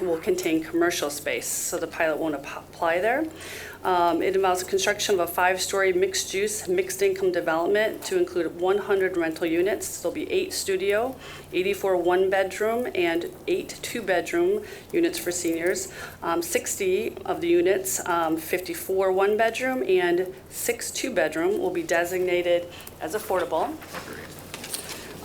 will contain commercial space, so the pilot won't apply there. It involves construction of a 5-story mixed-use, mixed-income development to include 100 rental units. There'll be 8 studio, 84 one-bedroom, and 8 two-bedroom units for seniors. 60 of the units, 54 one-bedroom, and 6 two-bedroom will be designated as affordable.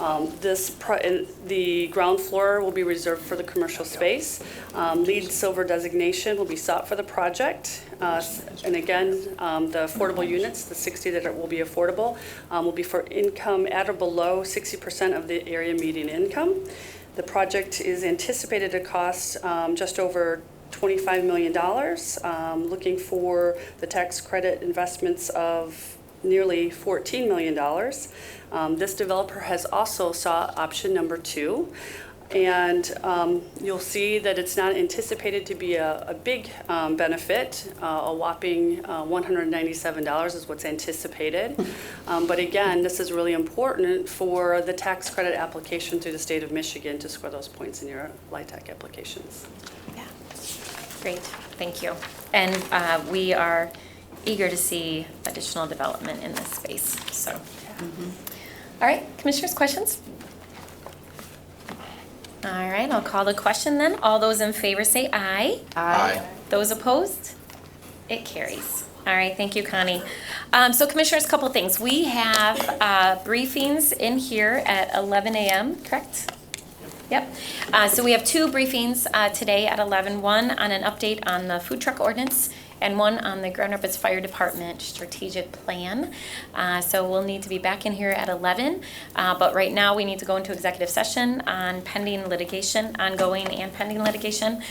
The ground floor will be reserved for the commercial space. LEED Silver designation will be sought for the project. And again, the affordable units, the 60 that will be affordable, will be for income at or below 60% of the area median income. The project is anticipated to cost just over $25 million, looking for the tax credit investments of nearly $14 million. This developer has also sought option number 2. And you'll see that it's not anticipated to be a big benefit. A whopping $197 is what's anticipated. But again, this is really important for the tax credit application through the state of Michigan to score those points in your LIHTC applications. Yeah, great, thank you. And we are eager to see additional development in this space, so. All right, commissioners, questions? All right, I'll call the question then. All those in favor say aye. Aye. Those opposed? It carries. All right, thank you, Connie. So commissioners, a couple things. We have briefings in here at 11 a.m., correct? Yep. So we have 2 briefings today at 11. One on an update on the food truck ordinance and one on the Grand Rapids Fire Department strategic plan. So we'll need to be back in here at 11. But right now we need to go into executive session on pending litigation, ongoing and pending litigation.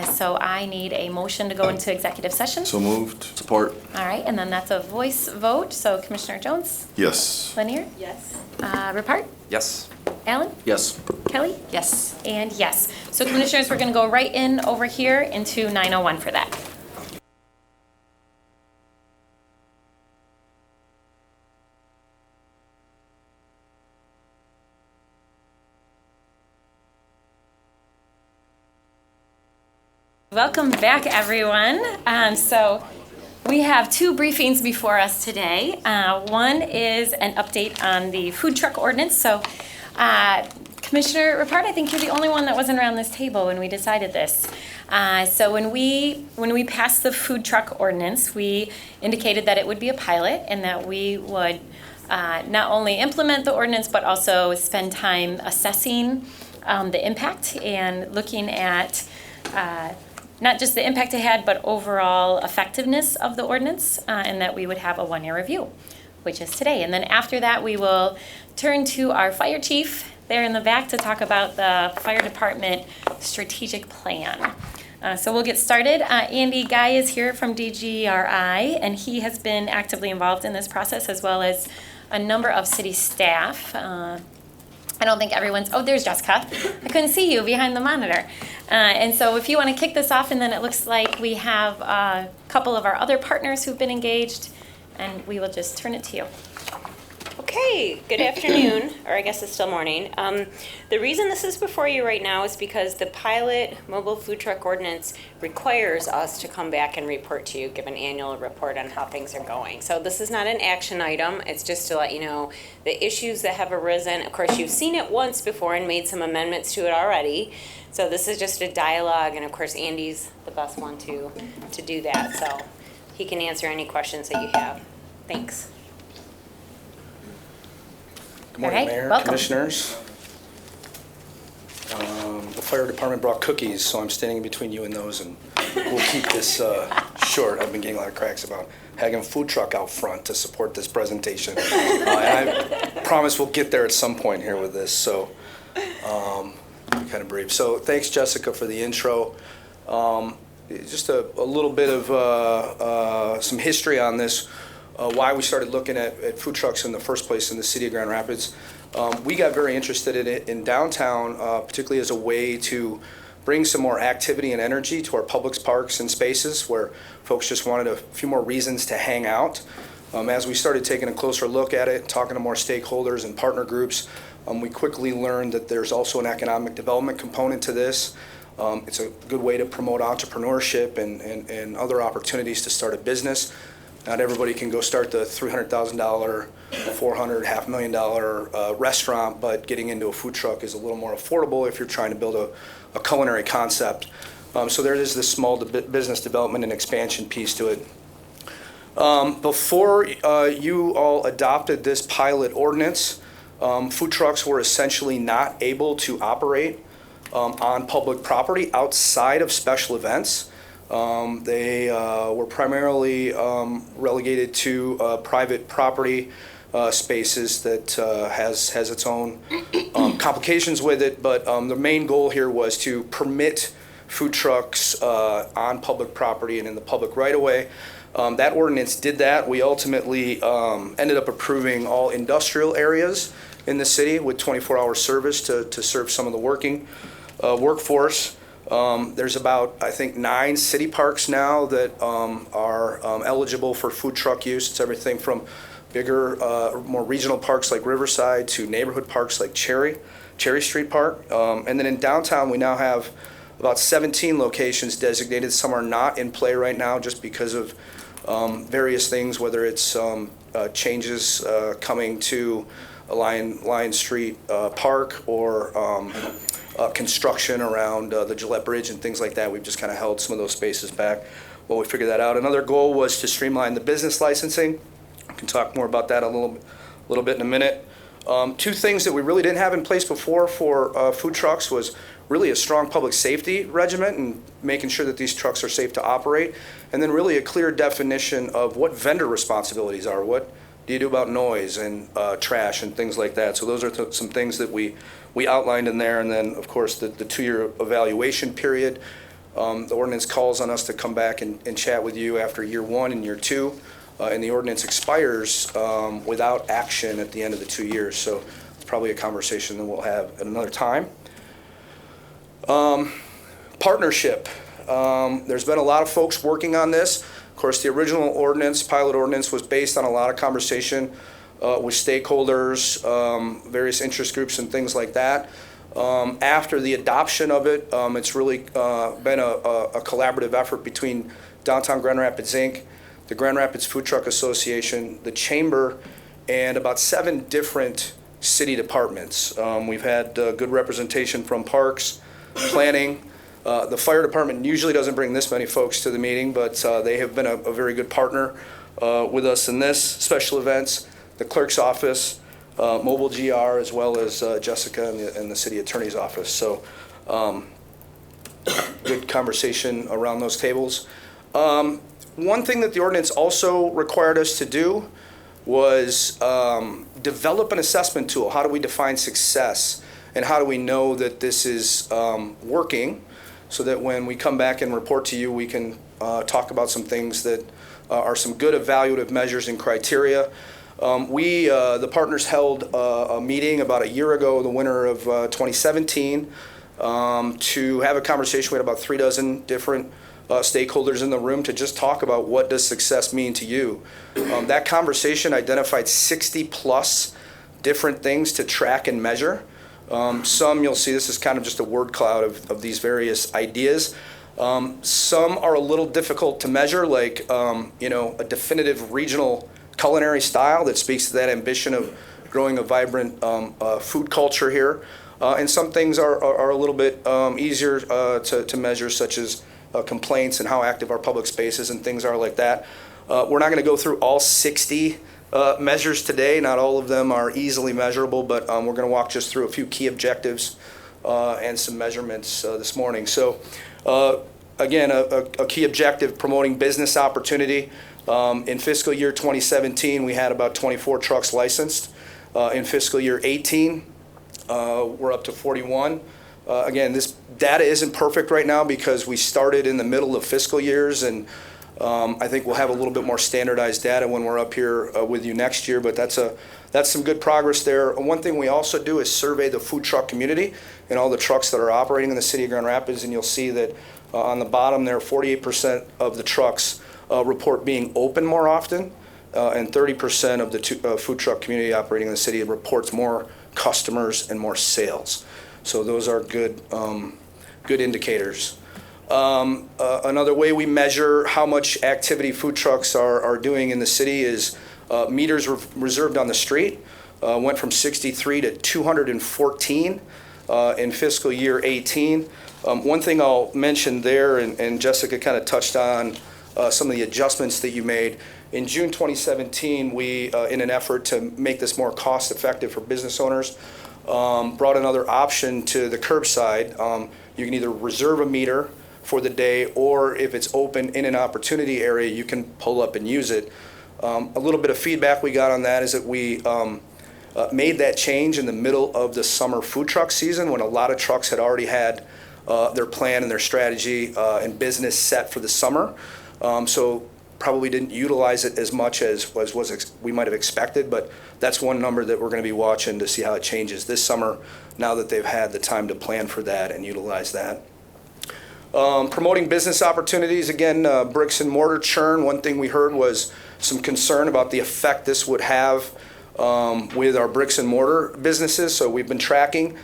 So I need a motion to go into executive session. So moved. Support. All right, and then that's a voice vote. So Commissioner Jones? Yes. Lanier? Yes. Ripart? Yes. Alan? Yes. Kelly? Yes. And yes. So commissioners, we're going to go right in over here into 901 for that. Welcome back, everyone. So we have 2 briefings before us today. One is an update on the food truck ordinance. So Commissioner Ripart, I think you're the only one that wasn't around this table when we decided this. So when we passed the food truck ordinance, we indicated that it would be a pilot and that we would not only implement the ordinance, but also spend time assessing the impact and looking at not just the impact it had, but overall effectiveness of the ordinance, and that we would have a 1-year review, which is today. And then after that, we will turn to our fire chief there in the back to talk about the fire department strategic plan. So we'll get started. Andy Guy is here from DGRI, and he has been actively involved in this process, as well as a number of city staff. I don't think everyone's, oh, there's Jessica. I couldn't see you behind the monitor. And so if you want to kick this off, and then it looks like we have a couple of our other partners who've been engaged, and we will just turn it to you. Okay, good afternoon, or I guess it's still morning. The reason this is before you right now is because the pilot mobile food truck ordinance requires us to come back and report to you, give an annual report on how things are going. So this is not an action item, it's just to let you know the issues that have arisen. Of course, you've seen it once before and made some amendments to it already. So this is just a dialogue, and of course, Andy's the best one to do that. So he can answer any questions that you have. Thanks. Good morning, All right, Mayor, welcome. Commissioners. The fire department brought cookies, so I'm standing in between you and those, and we'll keep this short. I've been getting a lot of cracks about having a food truck out front to support this presentation. And I promise we'll get there at some point here with this, so kind of brief. So thanks, Jessica, for the intro. Just a little bit of some history on this. Why we started looking at food trucks in the first place in the city of Grand Rapids. We got very interested in it in downtown, particularly as a way to bring some more activity and energy to our public parks and spaces where folks just wanted a few more reasons to hang out. As we started taking a closer look at it, talking to more stakeholders and partner groups, we quickly learned that there's also an economic development component to this. It's a good way to promote entrepreneurship and other opportunities to start a business. Not everybody can go start the $300,000, $400,000, $500,000 restaurant, but getting into a food truck is a little more affordable if you're trying to build a culinary concept. So there is this small business development and expansion piece to it. Before you all adopted this pilot ordinance, food trucks were essentially not able to operate on public property outside of special events. They were primarily relegated to private property spaces that has its own complications with it, but the main goal here was to permit food trucks on public property and in the public right-of-way. That ordinance did that. We ultimately ended up approving all industrial areas in the city with 24-hour service to serve some of the working workforce. There's about, I think, 9 city parks now that are eligible for food truck use. It's everything from bigger, more regional parks like Riverside to neighborhood parks like Cherry Street Park. And then in downtown, we now have about 17 locations designated. Some are not in play right now just because of various things, whether it's changes coming to Lion Street Park or construction around the Gillette Bridge and things like that. We've just kind of held some of those spaces back while we figure that out. Another goal was to streamline the business licensing. I can talk more about that a little bit in a minute. 2 things that we really didn't have in place before for food trucks was really a strong public safety regimen and making sure that these trucks are safe to operate, and then really a clear definition of what vendor responsibilities are. What do you do about noise and trash and things like that? So those are some things that we outlined in there. And then, of course, the 2-year evaluation period. The ordinance calls on us to come back and chat with you after year 1 and year 2. And the ordinance expires without action at the end of the 2 years. So it's probably a conversation that we'll have at another time. Partnership. There's been a lot of folks working on this. Of course, the original ordinance, pilot ordinance, was based on a lot of conversation with stakeholders, various interest groups and things like that. After the adoption of it, it's really been a collaborative effort between Downtown Grand Rapids, Inc., the Grand Rapids Food Truck Association, the Chamber, and about 7 different city departments. We've had good representation from Parks, Planning. The Fire Department usually doesn't bring this many folks to the meeting, but they have been a very good partner with us in this. Special events, the Clerk's Office, Mobile GR, as well as Jessica and the City Attorney's Office. So good conversation around those tables. One thing that the ordinance also required us to do was develop an assessment tool. How do we define success? And how do we know that this is working so that when we come back and report to you, we can talk about some things that are some good evaluative measures and criteria. The partners held a meeting about a year ago, the winter of 2017, to have a conversation. We had about 3 dozen different stakeholders in the room to just talk about what does success mean to you. That conversation identified 60 plus different things to track and measure. Some you'll see this is kind of just a word cloud of these various ideas. Some are a little difficult to measure, like a definitive regional culinary style that speaks to that ambition of growing a vibrant food culture here. And some things are a little bit easier to measure, such as complaints and how active our public spaces and things are like that. We're not going to go through all 60 measures today. Not all of them are easily measurable, but we're going to walk just through a few key objectives and some measurements this morning. So again, a key objective, promoting business opportunity. In fiscal year 2017, we had about 24 trucks licensed. In fiscal year 18, we're up to 41. Again, this data isn't perfect right now because we started in the middle of fiscal years, and I think we'll have a little bit more standardized data when we're up here with you next year, but that's some good progress there. And one thing we also do is survey the food truck community and all the trucks that are operating in the city of Grand Rapids, and you'll see that on the bottom there, 48% of the trucks report being open more often, and 30% of the food truck community operating in the city reports more customers and more sales. So those are good indicators. Another way we measure how much activity food trucks are doing in the city is meters reserved on the street. Went from 63 to 214 in fiscal year 18. One thing I'll mention there, and Jessica kind of touched on some of the adjustments that you made, In June 2017, we, in an effort to make this more cost-effective for business owners, brought another option to the curbside. You can either reserve a meter for the day, or if it's open in an opportunity area, you can pull up and use it. A little bit of feedback we got on that is that we made that change in the middle of the summer food truck season when a lot of trucks had already had their plan and their strategy and business set for the summer. So probably didn't utilize it as much as we might have expected, but that's one number that we're going to be watching to see how it changes this summer now that they've had the time to plan for that and utilize that. Promoting business opportunities, again, bricks and mortar churn. One thing we heard was some concern about the effect this would have with our bricks and mortar businesses. So we've been tracking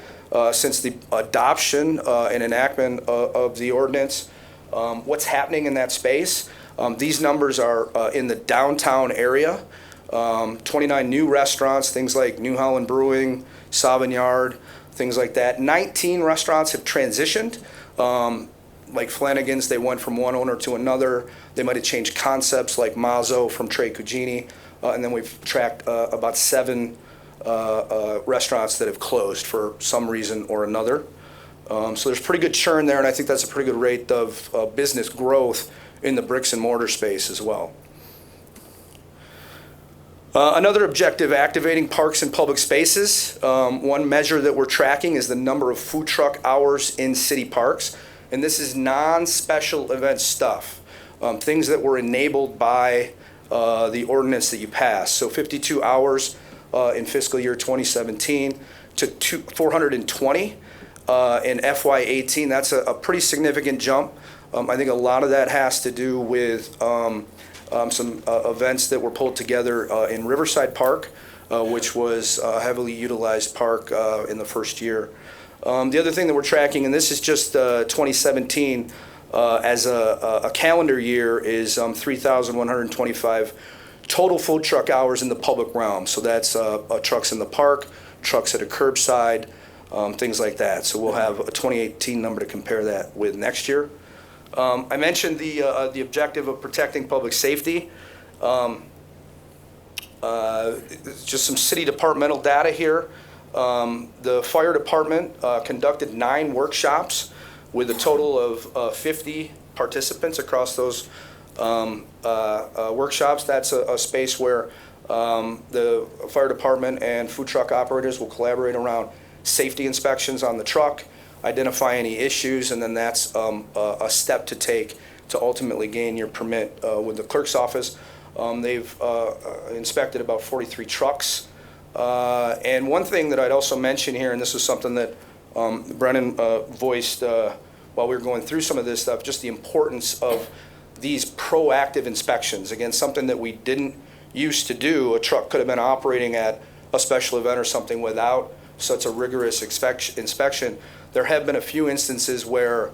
since the adoption and enactment of the ordinance what's happening in that space. These numbers are in the downtown area. 29 new restaurants, things like New Holland Brewing, Savognard, things like that. 19 restaurants have transitioned. Like Flanagan's, they went from one owner to another. They might have changed concepts like Mazzo from Trey Cugini. And then we've tracked about 7 restaurants that have closed for some reason or another. So there's pretty good churn there, and I think that's a pretty good rate of business growth in the bricks and mortar space as well. Another objective, activating parks and public spaces. One measure that we're tracking is the number of food truck hours in city parks. And this is non-special event stuff, things that were enabled by the ordinance that you passed. So 52 hours in fiscal year 2017 to 420 in FY18. That's a pretty significant jump. I think a lot of that has to do with some events that were pulled together in Riverside Park, which was a heavily utilized park in the first year. The other thing that we're tracking, and this is just 2017 as a calendar year, is 3,125 total food truck hours in the public realm. So that's trucks in the park, trucks at a curbside, things like that. So we'll have a 2018 number to compare that with next year. I mentioned the objective of protecting public safety. Just some city departmental data here. The fire department conducted 9 workshops with a total of 50 participants across those workshops. That's a space where the fire department and food truck operators will collaborate around safety inspections on the truck, identify any issues, and then that's a step to take to ultimately gain your permit with the clerk's office. They've inspected about 43 trucks. And one thing that I'd also mention here, and this is something that Brennan voiced while we were going through some of this stuff, just the importance of these proactive inspections. Again, something that we didn't used to do. A truck could have been operating at a special event or something without such a rigorous inspection. There have been a few instances where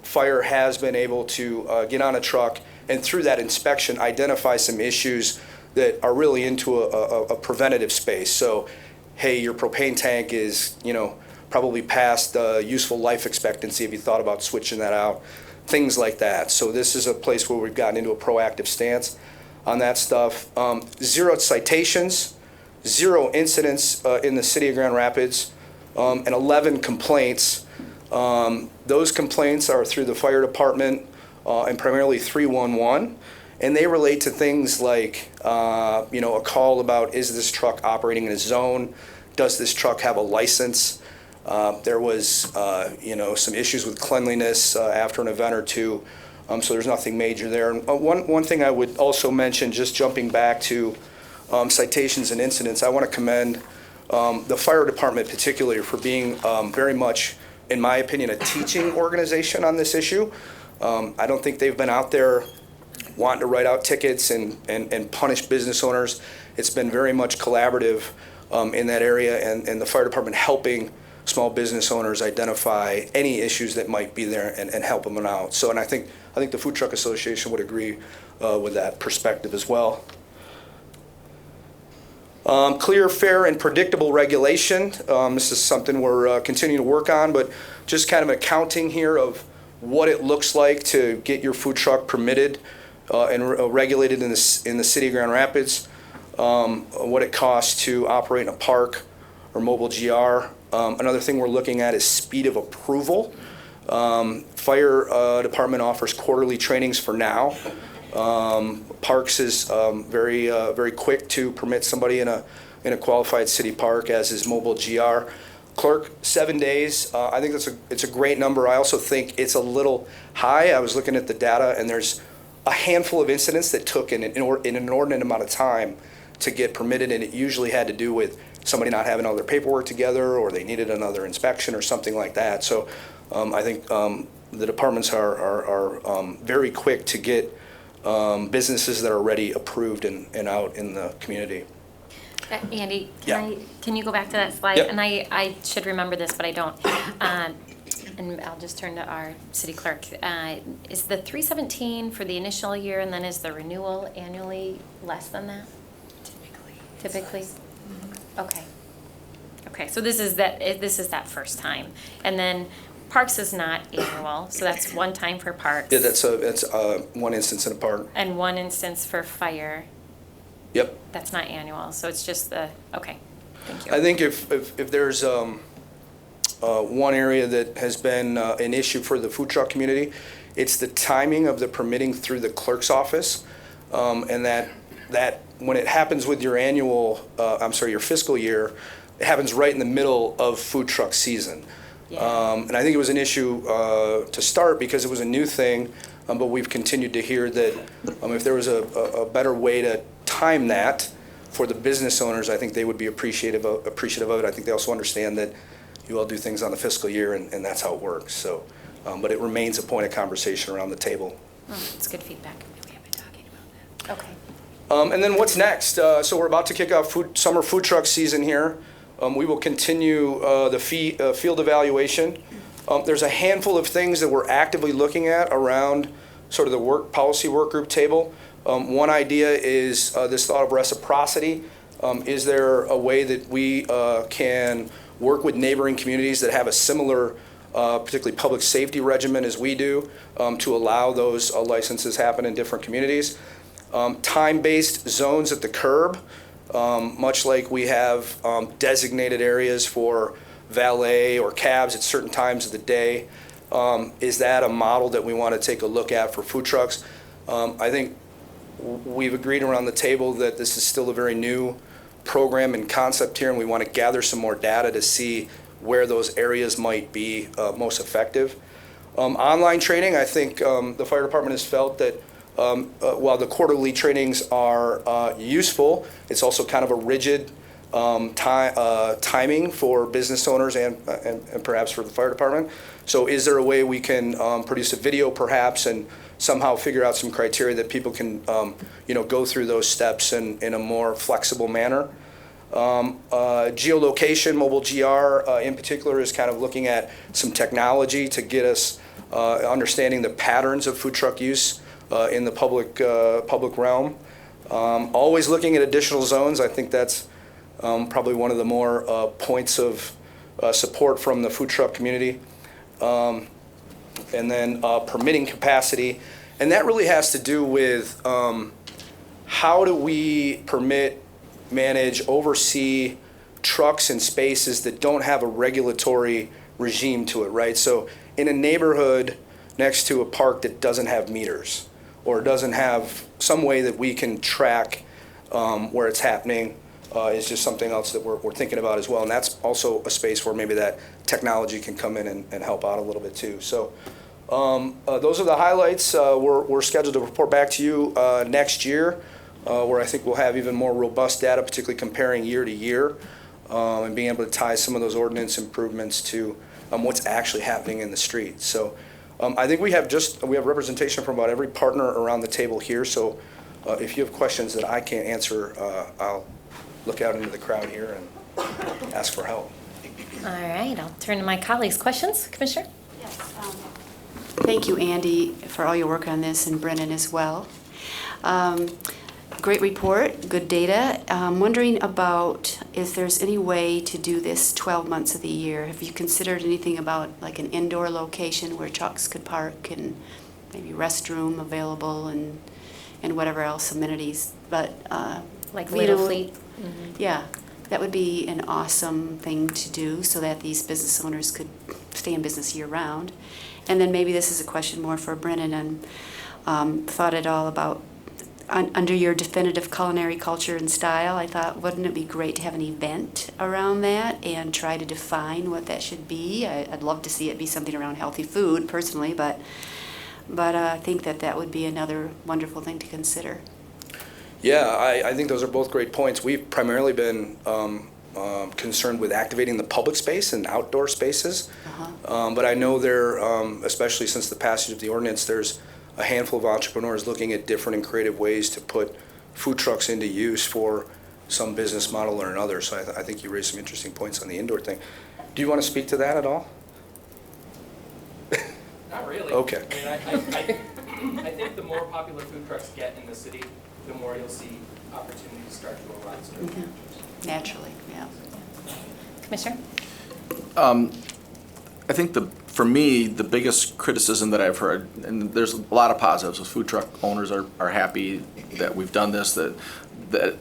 fire has been able to get on a truck and through that inspection identify some issues that are really into a preventative space. So, hey, your propane tank is, probably past useful life expectancy. Have you thought about switching that out? Things like that. So this is a place where we've gotten into a proactive stance on that stuff. 0 citations, 0 incidents in the city of Grand Rapids, and 11 complaints. Those complaints are through the fire department and primarily 311. And they relate to things like, a call about, is this truck operating in a zone? Does this truck have a license? There was, some issues with cleanliness after an event or two. So there's nothing major there. And one thing I would also mention, just jumping back to citations and incidents, I want to commend the fire department particularly for being very much, in my opinion, a teaching organization on this issue. I don't think they've been out there wanting to write out tickets and punish business owners. It's been very much collaborative in that area, and the fire department helping small business owners identify any issues that might be there and help them out. So, and I think the Food Truck Association would agree with that perspective as well. Clear, fair, and predictable regulation. This is something we're continuing to work on, but just kind of accounting here of what it looks like to get your food truck permitted and regulated in the city of Grand Rapids, what it costs to operate in a park or mobile GR. Another thing we're looking at is speed of approval. Fire department offers quarterly trainings for now. Parks is very quick to permit somebody in a qualified city park, as is mobile GR. Clerk, 7 days. I think it's a great number. I also think it's a little high. I was looking at the data, and there's a handful of incidents that took in an inordinate amount of time to get permitted, and it usually had to do with somebody not having all their paperwork together, or they needed another inspection or something like that. So I think the departments are very quick to get businesses that are already approved and out in the community. Andy, Yeah. can you go back to that slide? Yep. And I should remember this, but I don't. And I'll just turn to our city clerk. Is the 317 for the initial year, and then is the renewal annually less than that? Typically? Okay. Okay, so this is that first time. And then Parks is not annual, so that's one time for Parks. Yeah, that's one instance in a park. And one instance for Fire. Yep. That's not annual, so it's just okay, thank you. I think if there's one area that has been an issue for the food truck community, it's the timing of the permitting through the clerk's office, and that when it happens with your your fiscal year, it happens right in the middle of food truck season. Yeah. And I think it was an issue to start because it was a new thing, but we've continued to hear that if there was a better way to time that for the business owners, I think they would be appreciative of it. I think they also understand that you all do things on the fiscal year, and that's how it works. So, but it remains a point of conversation around the table. It's good feedback. We have been talking about that. Okay. And then what's next? So we're about to kick off summer food truck season here. We will continue the field evaluation. There's a handful of things that we're actively looking at around sort of the policy work group table. One idea is this thought of reciprocity. Is there a way that we can work with neighboring communities that have a similar, particularly public safety regimen as we do, to allow those licenses happen in different communities? Time-based zones at the curb, much like we have designated areas for valet or cabs at certain times of the day. Is that a model that we want to take a look at for food trucks? I think we've agreed around the table that this is still a very new program and concept here, and we want to gather some more data to see where those areas might be most effective. Online training, I think the fire department has felt that while the quarterly trainings are useful, it's also kind of a rigid timing for business owners and perhaps for the fire department. So is there a way we can produce a video perhaps and somehow figure out some criteria that people can go through those steps in a more flexible manner? Geolocation, mobile GR in particular, is kind of looking at some technology to get us understanding the patterns of food truck use in the public realm. Always looking at additional zones. I think that's probably one of the more points of support from the food truck community. And then permitting capacity. And that really has to do with how do we permit, manage, oversee trucks and spaces that don't have a regulatory regime to it, right? So in a neighborhood next to a park that doesn't have meters or doesn't have some way that we can track where it's happening is just something else that we're thinking about as well. And that's also a space where maybe that technology can come in and help out a little bit too. So those are the highlights. We're scheduled to report back to you next year, where I think we'll have even more robust data, particularly comparing year to year, and being able to tie some of those ordinance improvements to what's actually happening in the street. So I think we have representation from about every partner around the table here. So if you have questions that I can't answer, I'll look out into the crowd here and ask for help. All right, I'll turn to my colleagues. Questions, Commissioner? Yes. Thank you, Andy, for all your work on this, and Brennan as well. Great report, good data. I'm wondering about if there's any way to do this 12 months of the year. Have you considered anything about like an indoor location where trucks could park and maybe restroom available and whatever else amenities, but. Like you Little know, Fleet? Yeah, that would be an awesome thing to do so that these business owners could stay in business year-round. And then maybe this is a question more for Brennan, and thought it all about, under your definitive culinary culture and style, I thought, wouldn't it be great to have an event around that and try to define what that should be? I'd love to see it be something around healthy food personally, but I think that would be another wonderful thing to consider. Yeah, I think those are both great points. We've primarily been concerned with activating the public space and outdoor spaces. But I know there, especially since the passage of the ordinance, there's a handful of entrepreneurs looking at different and creative ways to put food trucks into use for some business model or another. So I think you raised some interesting points on the indoor thing. Do you want to speak to that at all? Not really. Okay. I mean, I think the more popular food trucks get in the city, the more you'll see opportunities start to arise. Naturally, yeah. Commissioner? I think for me, the biggest criticism that I've heard, and there's a lot of positives, the food truck owners are happy that we've done this, that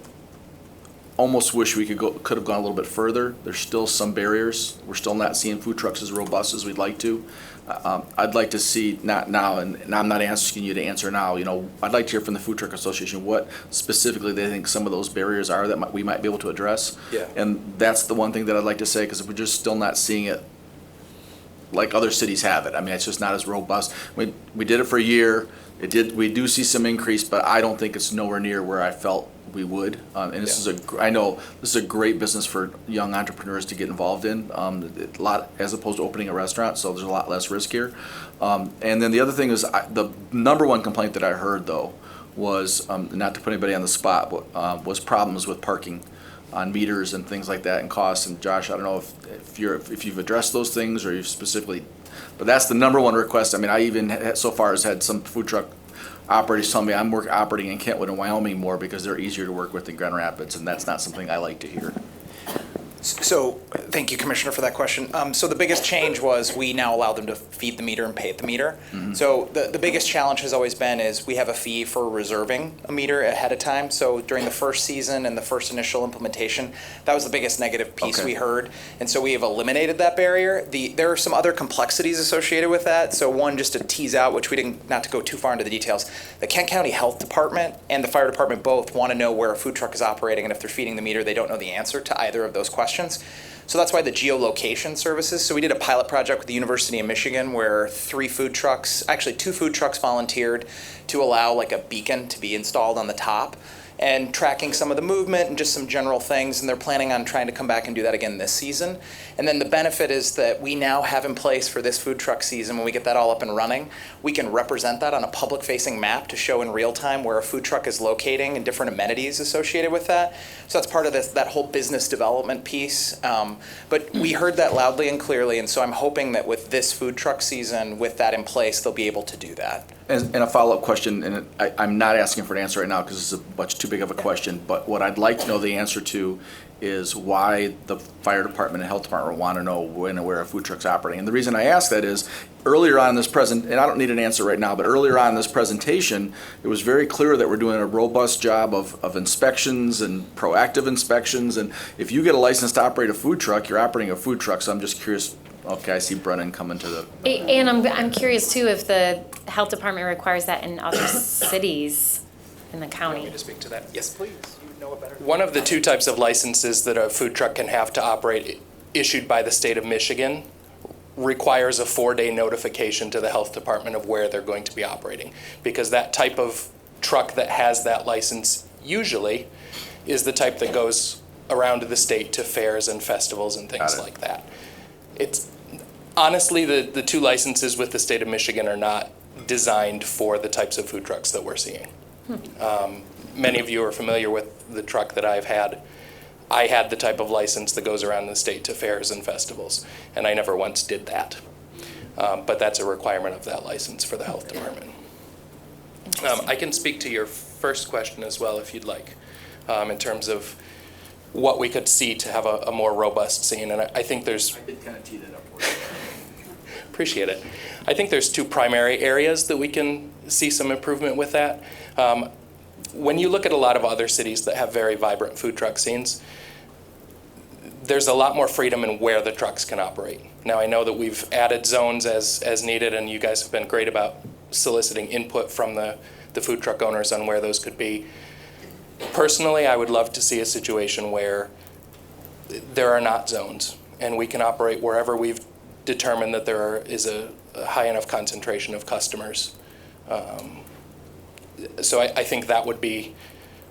almost wish we could have gone a little bit further. There's still some barriers. We're still not seeing food trucks as robust as we'd like to. I'd like to see, not now, and I'm not asking you to answer now, I'd like to hear from the Food Truck Association what specifically they think some of those barriers are that we might be able to address. Yeah. And that's the one thing that I'd like to say, because if we're just still not seeing it like other cities have it. I mean, it's just not as robust. We did it for a year. We do see some increase, but I don't think it's nowhere near where I felt we would. And this I know this is a great business for young entrepreneurs to get involved in. A lot, as opposed to opening a restaurant, so there's a lot less risk here. And then the other thing is the number one complaint that I heard though was, not to put anybody on the spot, but was problems with parking on meters and things like that and costs. And Josh, I don't know if you've addressed those things or you've specifically, but that's the number one request. I mean, I even so far has had some food truck operators tell me I'm operating in Kentwood and Wyoming more because they're easier to work with than Grand Rapids, and that's not something I like to hear. So, thank you, Commissioner, for that question. So the biggest change was we now allow them to feed the meter and pay at the meter. Mm-hmm. So the biggest challenge has always been is we have a fee for reserving a meter ahead of time. So during the first season and the first initial implementation, that was the biggest negative piece we heard. And so we have eliminated that barrier. There are some other complexities associated with that. So one, just to tease out, which we didn't, not to go too far into the details, the Kent County Health Department and the Fire Department both want to know where a food truck is operating, and if they're feeding the meter, they don't know the answer to either of those questions. So that's why the geolocation services. So we did a pilot project with the University of Michigan where 2 food trucks volunteered to allow like a beacon to be installed on the top and tracking some of the movement and just some general things. And they're planning on trying to come back and do that again this season. And then the benefit is that we now have in place for this food truck season, when we get that all up and running, we can represent that on a public-facing map to show in real time where a food truck is locating and different amenities associated with that. So that's part of that whole business development piece. But we heard that loudly and clearly, and so I'm hoping that with this food truck season, with that in place, they'll be able to do that. And a follow-up question, and I'm not asking for an answer right now because it's much too big of a question, but what I'd like to know the answer to is why the fire department and health department want to know when and where a food truck's operating. And the reason I ask that is earlier on in this and I don't need an answer right now, but earlier on in this presentation, it was very clear that we're doing a robust job of inspections and proactive inspections. And if you get a license to operate a food truck, you're operating a food truck. So I'm just curious. Okay, I see Brennan coming to the. And I'm curious too if the health department requires that in other cities in the county. Want me to speak to that? Yes, please. You know it better. One of the 2 types of licenses that a food truck can have to operate, issued by the state of Michigan, requires a 4-day notification to the health department of where they're going to be operating. Because that type of truck that has that license usually is the type that goes around the state to fairs and festivals and things like that. It's honestly, the 2 licenses with the state of Michigan are not designed for the types of food trucks that we're seeing. Many of you are familiar with the truck that I've had. I had the type of license that goes around the state to fairs and festivals, and I never once did that. But that's a requirement of that license for the health department. I can speak to your first question as well if you'd like, in terms of what we could see to have a more robust scene. And I think there's... I did kind of tee that up for you. Appreciate it. I think there's two primary areas that we can see some improvement with that. When you look at a lot of other cities that have very vibrant food truck scenes, there's a lot more freedom in where the trucks can operate. Now, I know that we've added zones as needed, and you guys have been great about soliciting input from the food truck owners on where those could be. Personally, I would love to see a situation where there are not zones, and we can operate wherever we've determined that there is a high enough concentration of customers. So I think that would be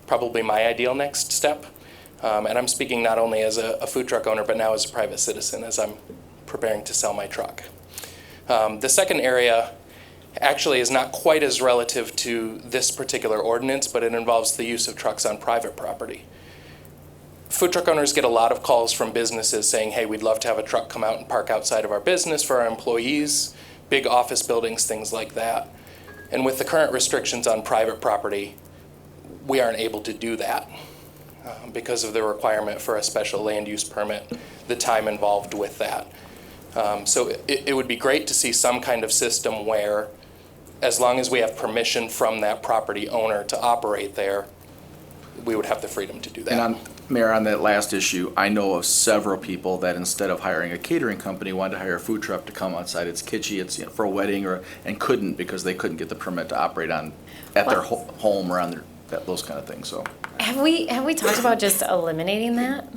probably my ideal next step. And I'm speaking not only as a food truck owner, but now as a private citizen as I'm preparing to sell my truck. The second area actually is not quite as relative to this particular ordinance, but it involves the use of trucks on private property. Food truck owners get a lot of calls from businesses saying, hey, we'd love to have a truck come out and park outside of our business for our employees, big office buildings, things like that. And with the current restrictions on private property, we aren't able to do that because of the requirement for a special land use permit, the time involved with that. So it would be great to see some kind of system where, as long as we have permission from that property owner to operate there, we would have the freedom to do that. And Mayor, on that last issue, I know of several people that instead of hiring a catering company, wanted to hire a food truck to come outside its kitschy, it's for a wedding, and couldn't because they couldn't get the permit to operate at their home or on those kind of things. So Have we talked about just eliminating that?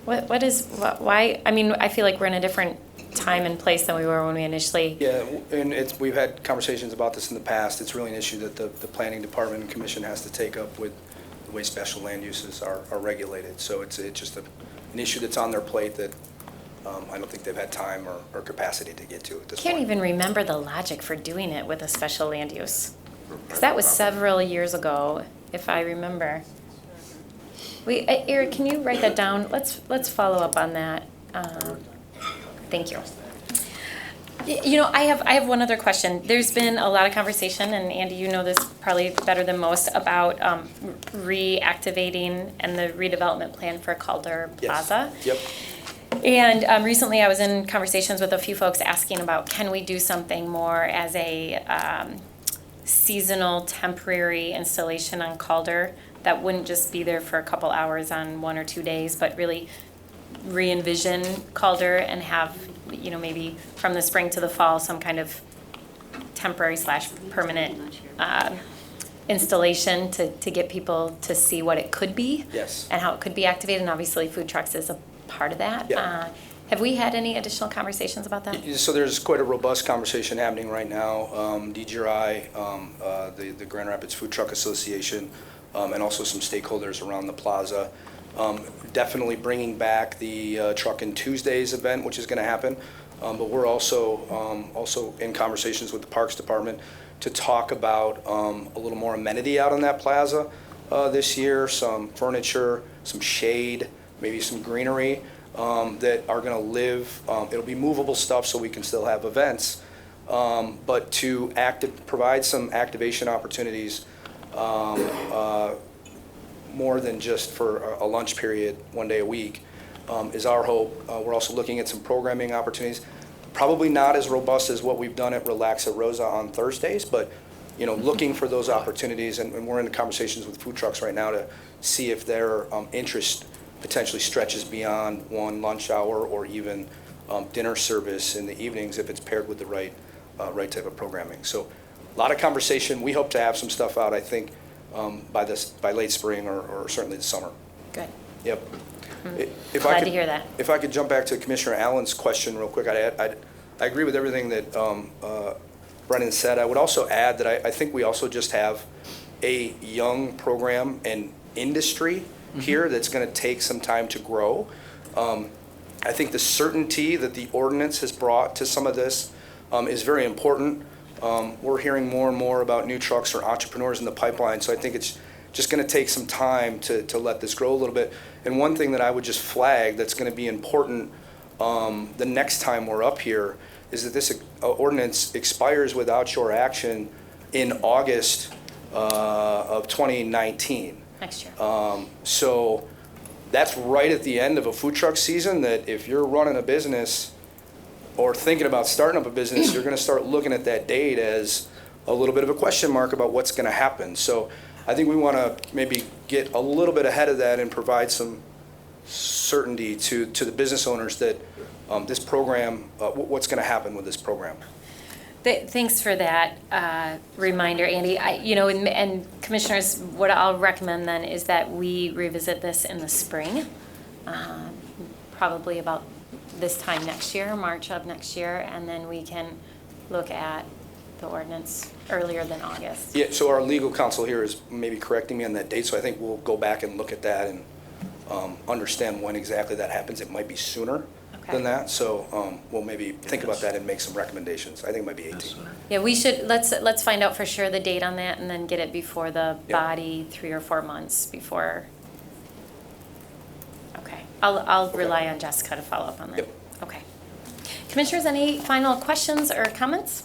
Why? I mean, I feel like we're in a different time and place than we were when we initially. Yeah, and we've had conversations about this in the past. It's really an issue that the planning department and commission has to take up with the way special land uses are regulated. So it's just an issue that's on their plate that I don't think they've had time or capacity to get to at this point. Can't even remember the logic for doing it with a special land use. Because that was several years ago, if I remember. Eric, can you write that down? Let's follow up on that. Thank you. You know, I have one other question. There's been a lot of conversation, and Andy, you know this probably better than most, about reactivating and the redevelopment plan for Calder Plaza. Yep. And recently I was in conversations with a few folks asking about, can we do something more as a seasonal temporary installation on Calder that wouldn't just be there for a couple hours on 1 or 2 days, but really re-envision Calder and have, you know, maybe from the spring to the fall, some kind of temporary / permanent installation to get people to see what it could be. Yes. And how it could be activated, and obviously food trucks is a part of that. Yeah. Have we had any additional conversations about that? So there's quite a robust conversation happening right now. DGRI, the Grand Rapids Food Truck Association, and also some stakeholders around the plaza. Definitely bringing back the Truck and Tuesdays event, which is going to happen. But we're also in conversations with the Parks Department to talk about a little more amenity out on that plaza this year, some furniture, some shade, maybe some greenery that are going to live. It'll be movable stuff so we can still have events, but to provide some activation opportunities more than just for a lunch period 1 day a week is our hope. We're also looking at some programming opportunities, probably not as robust as what we've done at Relax at Rosa on Thursdays, but you know, looking for those opportunities, and we're in conversations with food trucks right now to see if their interest potentially stretches beyond one lunch hour or even dinner service in the evenings if it's paired with the right type of programming. So a lot of conversation. We hope to have some stuff out, I think, by late spring or certainly the summer. Good. Yep. Glad to hear that. If I could jump back to Commissioner Allen's question real quick, I agree with everything that Brennan said. I would also add that I think we also just have a young program and industry here that's going to take some time to grow. I think the certainty that the ordinance has brought to some of this is very important. We're hearing more and more about new trucks or entrepreneurs in the pipeline, so I think it's just going to take some time to let this grow a little bit. And one thing that I would just flag that's going to be important the next time we're up here is that this ordinance expires without your action in August of 2019. Next year. So that's right at the end of a food truck season that if you're running a business or thinking about starting up a business, you're going to start looking at that date as a little bit of a question mark about what's going to happen. So I think we want to maybe get a little bit ahead of that and provide some certainty to the business owners that this program, what's going to happen with this program. Thanks for that reminder, Andy. And commissioners, what I'll recommend then is that we revisit this in the spring, probably about this time next year, March of next year, and then we can look at the ordinance earlier than August. Yeah, so our legal counsel here is maybe correcting me on that date, so I think we'll go back and look at that and understand when exactly that happens. It might be sooner than that, so we'll maybe think about that and make some recommendations. I think it might be 18. Yeah, we should, let's find out for sure the date on that and then get it before the body 3 or 4 months before. Okay, I'll rely on Jessica to follow up on that. Yep. Okay. Commissioners, any final questions or comments?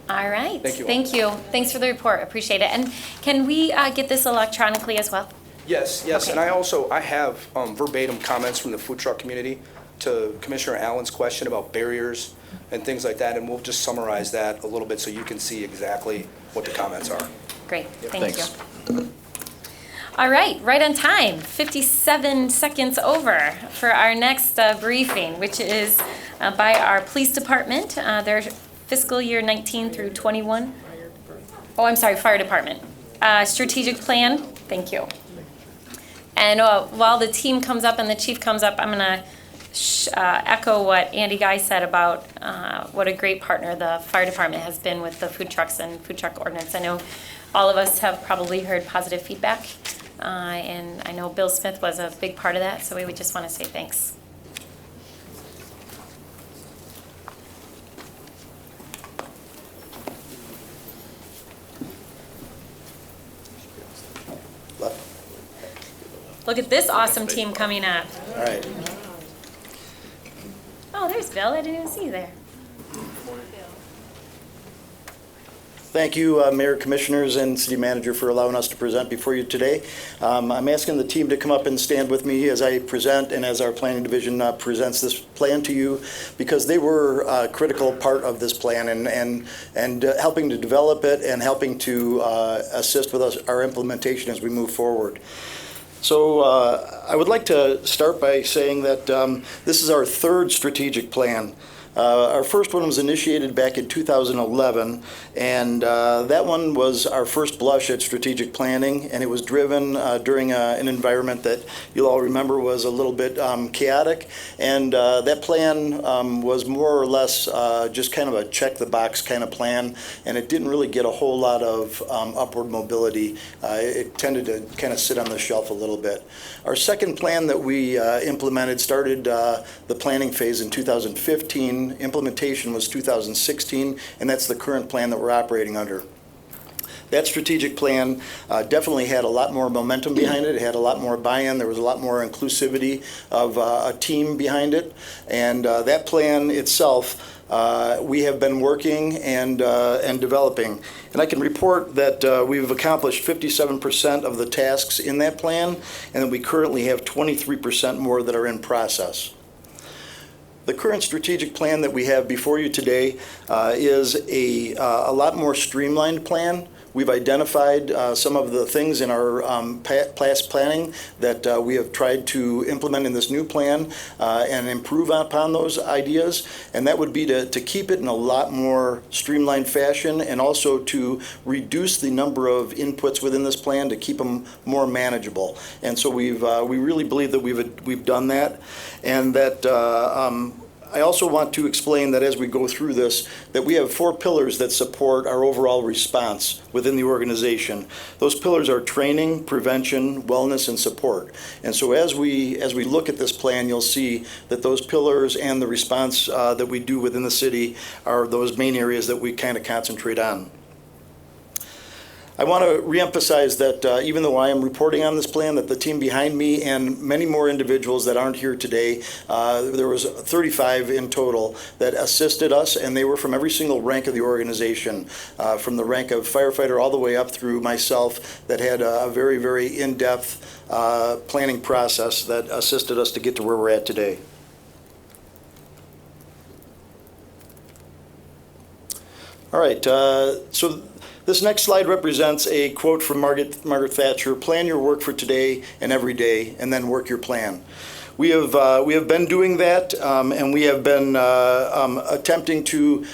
All right. Thank you all. Thank you. Thanks for the report. Appreciate it. And can we get this electronically as well? Yes, Okay. and I have verbatim comments from the food truck community to Commissioner Allen's question about barriers and things like that, and we'll just summarize that a little bit so you can see exactly what the comments are. Great. Thank Thanks. you. All right, right on time, 57 seconds over for our next briefing, which is by our police department, their fiscal year 19 through 21. Oh, I'm sorry, fire department. Strategic plan, thank you. And while the team comes up and the chief comes up, I'm gonna echo what Andy Guy said about what a great partner the fire department has been with the food trucks and food truck ordinance. I know all of us have probably heard positive feedback, and I know Bill Smith was a big part of that, so we would just want to say thanks. Look at this awesome team coming up. All right. Oh, there's Bill. I didn't even see you there. Thank you, Mayor, Commissioners, and City Manager for allowing us to present before you today. I'm asking the team to come up and stand with me as I present and as our Planning Division presents this plan to you, because they were a critical part of this plan and helping to develop it and helping to assist with our implementation as we move forward. So I would like to start by saying that this is our third strategic plan. Our first one was initiated back in 2011, and that one was our first blush at strategic planning, and it was driven during an environment that you'll all remember was a little bit chaotic, and that plan was more or less just kind of a check-the-box kind of plan, and it didn't really get a whole lot of upward mobility. It tended to kind of sit on the shelf a little bit. Our second plan that we implemented started the planning phase in 2015. Implementation was 2016, and that's the current plan that we're operating under. That strategic plan definitely had a lot more momentum behind it. It had a lot more buy-in. There was a lot more inclusivity of a team behind it. And that plan itself, we have been working and developing. And I can report that we've accomplished 57% of the tasks in that plan, and that we currently have 23% more that are in process. The current strategic plan that we have before you today is a lot more streamlined plan. We've identified some of the things in our past planning that we have tried to implement in this new plan and improve upon those ideas. And that would be to keep it in a lot more streamlined fashion, and also to reduce the number of inputs within this plan to keep them more manageable. And so we really believe that we've done that, and that I also want to explain that as we go through this, that we have 4 pillars that support our overall response within the organization. Those pillars are training, prevention, wellness, and support. And so as we look at this plan, you'll see that those pillars and the response that we do within the city are those main areas that we kind of concentrate on. I want to reemphasize that even though I am reporting on this plan, that the team behind me and many more individuals that aren't here today, there was 35 in total that assisted us, and they were from every single rank of the organization, from the rank of firefighter all the way up through myself, that had a very, very in-depth planning process that assisted us to get to where we're at today. All right, so this next slide represents a quote from Margaret Thatcher: "Plan your work for today and every day, and then work your plan." We have been doing that, and we have been attempting to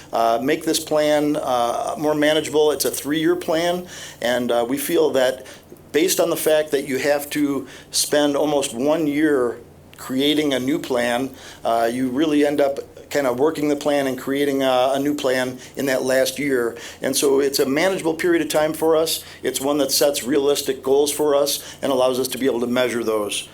make this plan more manageable. It's a 3-year plan, and we feel that based on the fact that you have to spend almost 1 year creating a new plan, you really end up kind of working the plan and creating a new plan in that last year. And so it's a manageable period of time for us. It's one that sets realistic goals for us and allows us to be able to measure those.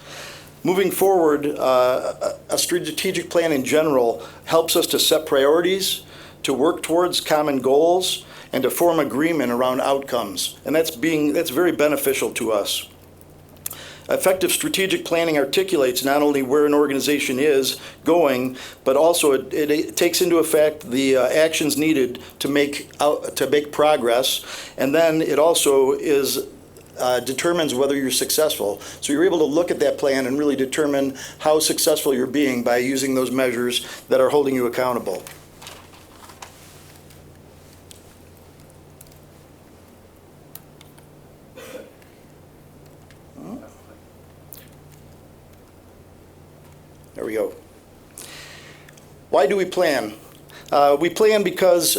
Moving forward, a strategic plan in general helps us to set priorities, to work towards common goals, and to form agreement around outcomes. And that's very beneficial to us. Effective strategic planning articulates not only where an organization is going, but also it takes into effect the actions needed to make progress, and then it also determines whether you're successful. So you're able to look at that plan and really determine how successful you're being by using those measures that are holding you accountable. There we go. Why do we plan? We plan because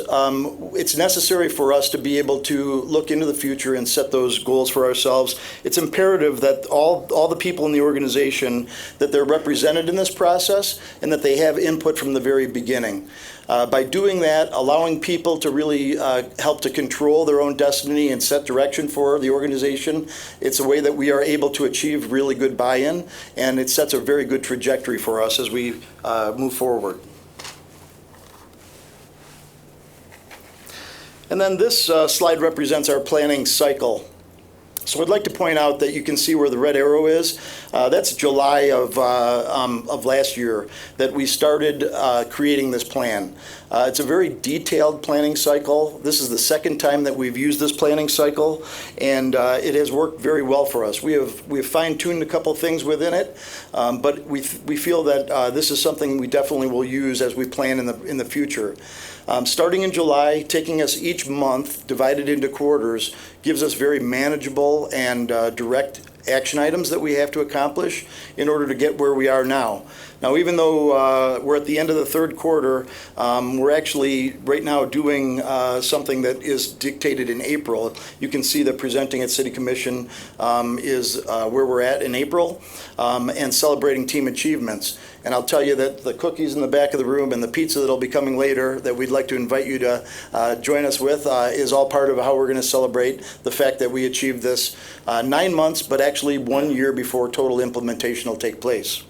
it's necessary for us to be able to look into the future and set those goals for ourselves. It's imperative that all the people in the organization, that they're represented in this process and that they have input from the very beginning. By doing that, allowing people to really help to control their own destiny and set direction for the organization, it's a way that we are able to achieve really good buy-in, and it sets a very good trajectory for us as we move forward. And then this slide represents our planning cycle. So I'd like to point out that you can see where the red arrow is. That's July of last year that we started creating this plan. It's a very detailed planning cycle. This is the second time that we've used this planning cycle, and it has worked very well for us. We have fine-tuned a couple things within it, but we feel that this is something we definitely will use as we plan in the future. Starting in July, taking us each month, divided into quarters, gives us very manageable and direct action items that we have to accomplish in order to get where we are now. Now, even though we're at the end of the third quarter, we're actually right now doing something that is dictated in April. You can see that presenting at City Commission is where we're at in April, and celebrating team achievements. And I'll tell you that the cookies in the back of the room and the pizza that'll be coming later that we'd like to invite you to join us with is all part of how we're going to celebrate the fact that we achieved this 9 months, but actually 1 year before total implementation will take place.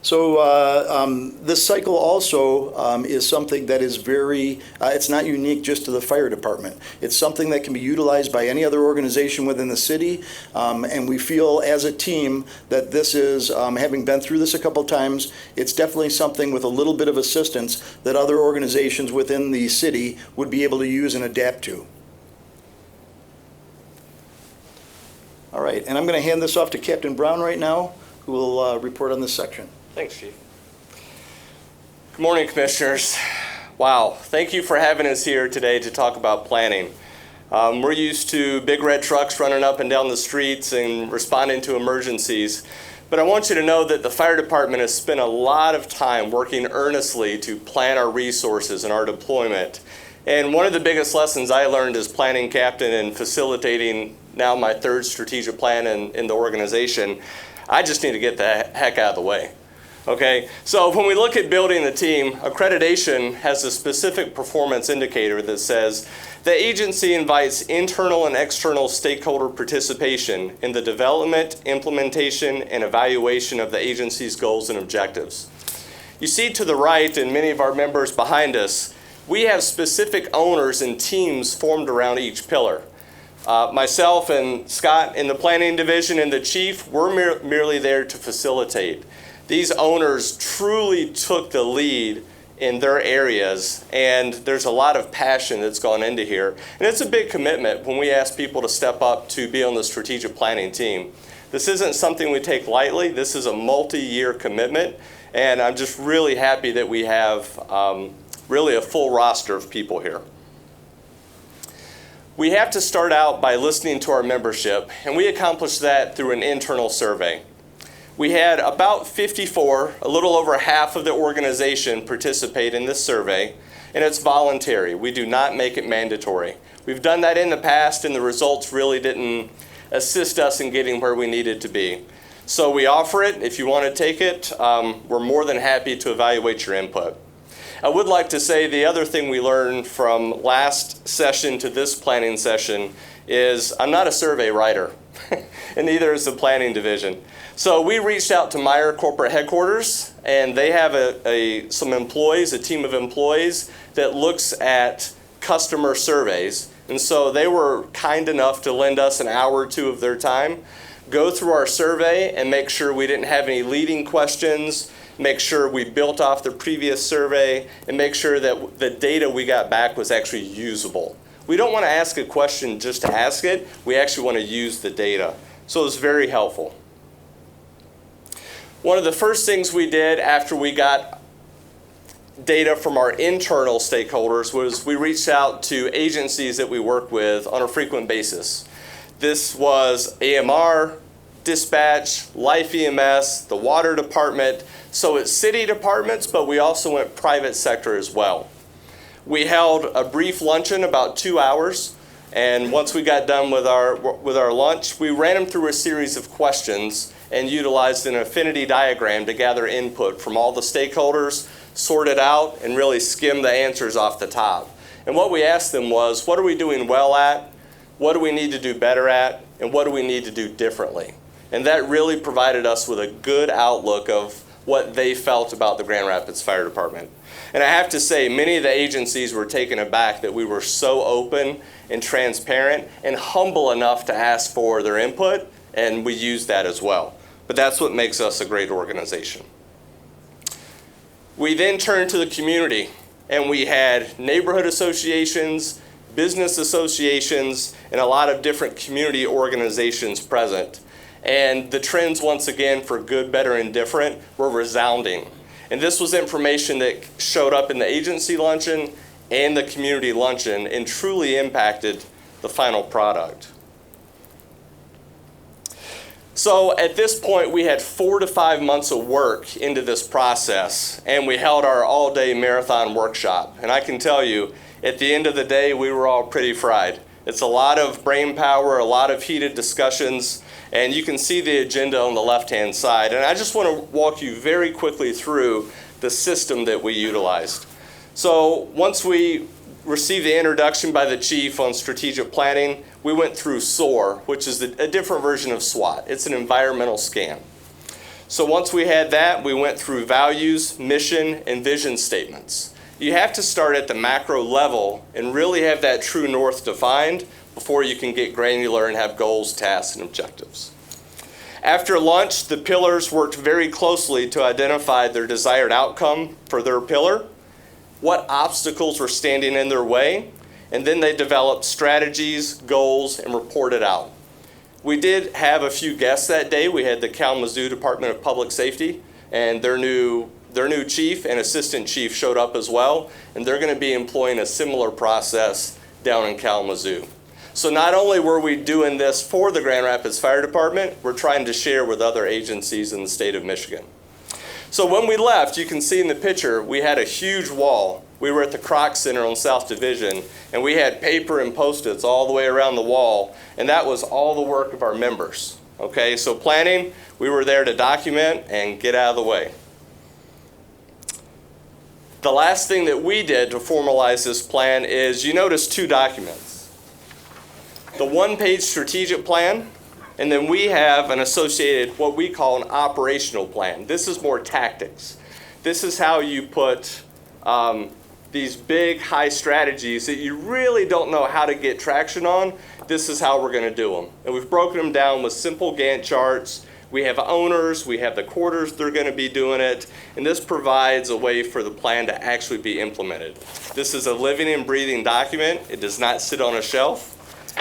So this cycle also is something that is it's not unique just to the fire department. It's something that can be utilized by any other organization within the city, and we feel as a team that this is, having been through this a couple times, it's definitely something with a little bit of assistance that other organizations within the city would be able to use and adapt to. All right, and I'm going to hand this off to Captain Brown right now, who will report on this section. Thanks, Chief. Good morning, Commissioners. Wow, thank you for having us here today to talk about planning. We're used to big red trucks running up and down the streets and responding to emergencies, but I want you to know that the fire department has spent a lot of time working earnestly to plan our resources and our deployment. And one of the biggest lessons I learned as planning captain and facilitating now my third strategic plan in the organization, I just need to get the heck out of the way. Okay, so when we look at building a team, accreditation has a specific performance indicator that says the agency invites internal and external stakeholder participation in the development, implementation, and evaluation of the agency's goals and objectives. You see to the right, and many of our members behind us, we have specific owners and teams formed around each pillar. Myself and Scott in the planning division and the chief, we're merely there to facilitate. These owners truly took the lead in their areas, and there's a lot of passion that's gone into here. And it's a big commitment when we ask people to step up to be on the strategic planning team. This isn't something we take lightly. This is a multi-year commitment, and I'm just really happy that we have really a full roster of people here. We have to start out by listening to our membership, and we accomplished that through an internal survey. We had about 54, a little over half of the organization participate in this survey, and it's voluntary. We do not make it mandatory. We've done that in the past, and the results really didn't assist us in getting where we needed to be. So we offer it. If you want to take it, we're more than happy to evaluate your input. I would like to say the other thing we learned from last session to this planning session is I'm not a survey writer, and neither is the planning division. So we reached out to Meyer Corporate Headquarters, and they have some employees, a team of employees that looks at customer surveys. And so they were kind enough to lend us an hour or two of their time, go through our survey and make sure we didn't have any leading questions, make sure we built off the previous survey, and make sure that the data we got back was actually usable. We don't want to ask a question just to ask it. We actually want to use the data. So it was very helpful. One of the first things we did after we got data from our internal stakeholders was we reached out to agencies that we work with on a frequent basis. This was AMR, Dispatch, Life EMS, the Water Department. So it's city departments, but we also went private sector as well. We held a brief luncheon, about 2 hours, and once we got done with our lunch, we ran them through a series of questions and utilized an affinity diagram to gather input from all the stakeholders, sort it out, and really skim the answers off the top. And what we asked them was, what are we doing well at? What do we need to do better at? And what do we need to do differently? And that really provided us with a good outlook of what they felt about the Grand Rapids Fire Department. And I have to say, many of the agencies were taken aback that we were so open and transparent and humble enough to ask for their input, and we used that as well. But that's what makes us a great organization. We then turned to the community, and we had neighborhood associations, business associations, and a lot of different community organizations present. And the trends, once again, for good, better, and different were resounding. And this was information that showed up in the agency luncheon and the community luncheon and truly impacted the final product. So at this point, we had 4 to 5 months of work into this process, and we held our all-day marathon workshop. And I can tell you, at the end of the day, we were all pretty fried. It's a lot of brain power, a lot of heated discussions, and you can see the agenda on the left-hand side. And I just want to walk you very quickly through the system that we utilized. So once we received the introduction by the chief on strategic planning, we went through SOAR, which is a different version of SWOT. It's an environmental scan. So once we had that, we went through values, mission, and vision statements. You have to start at the macro level and really have that true north defined before you can get granular and have goals, tasks, and objectives. After lunch, the pillars worked very closely to identify their desired outcome for their pillar, what obstacles were standing in their way, and then they developed strategies, goals, and reported out. We did have a few guests that day. We had the Kalamazoo Department of Public Safety, and their new chief and assistant chief showed up as well, and they're going to be employing a similar process down in Kalamazoo. So not only were we doing this for the Grand Rapids Fire Department, we're trying to share with other agencies in the state of Michigan. So when we left, you can see in the picture, we had a huge wall. We were at the Kroc Center on South Division, and we had paper and Post-its all the way around the wall, and that was all the work of our members. Okay, so planning, we were there to document and get out of the way. The last thing that we did to formalize this plan is you notice 2 documents. The one-page strategic plan, and then we have an associated, what we call an operational plan. This is more tactics. This is how you put these big, high strategies that you really don't know how to get traction on. This is how we're going to do them. And we've broken them down with simple Gantt charts. We have owners, we have the quarters they're going to be doing it, and this provides a way for the plan to actually be implemented. This is a living and breathing document. It does not sit on a shelf,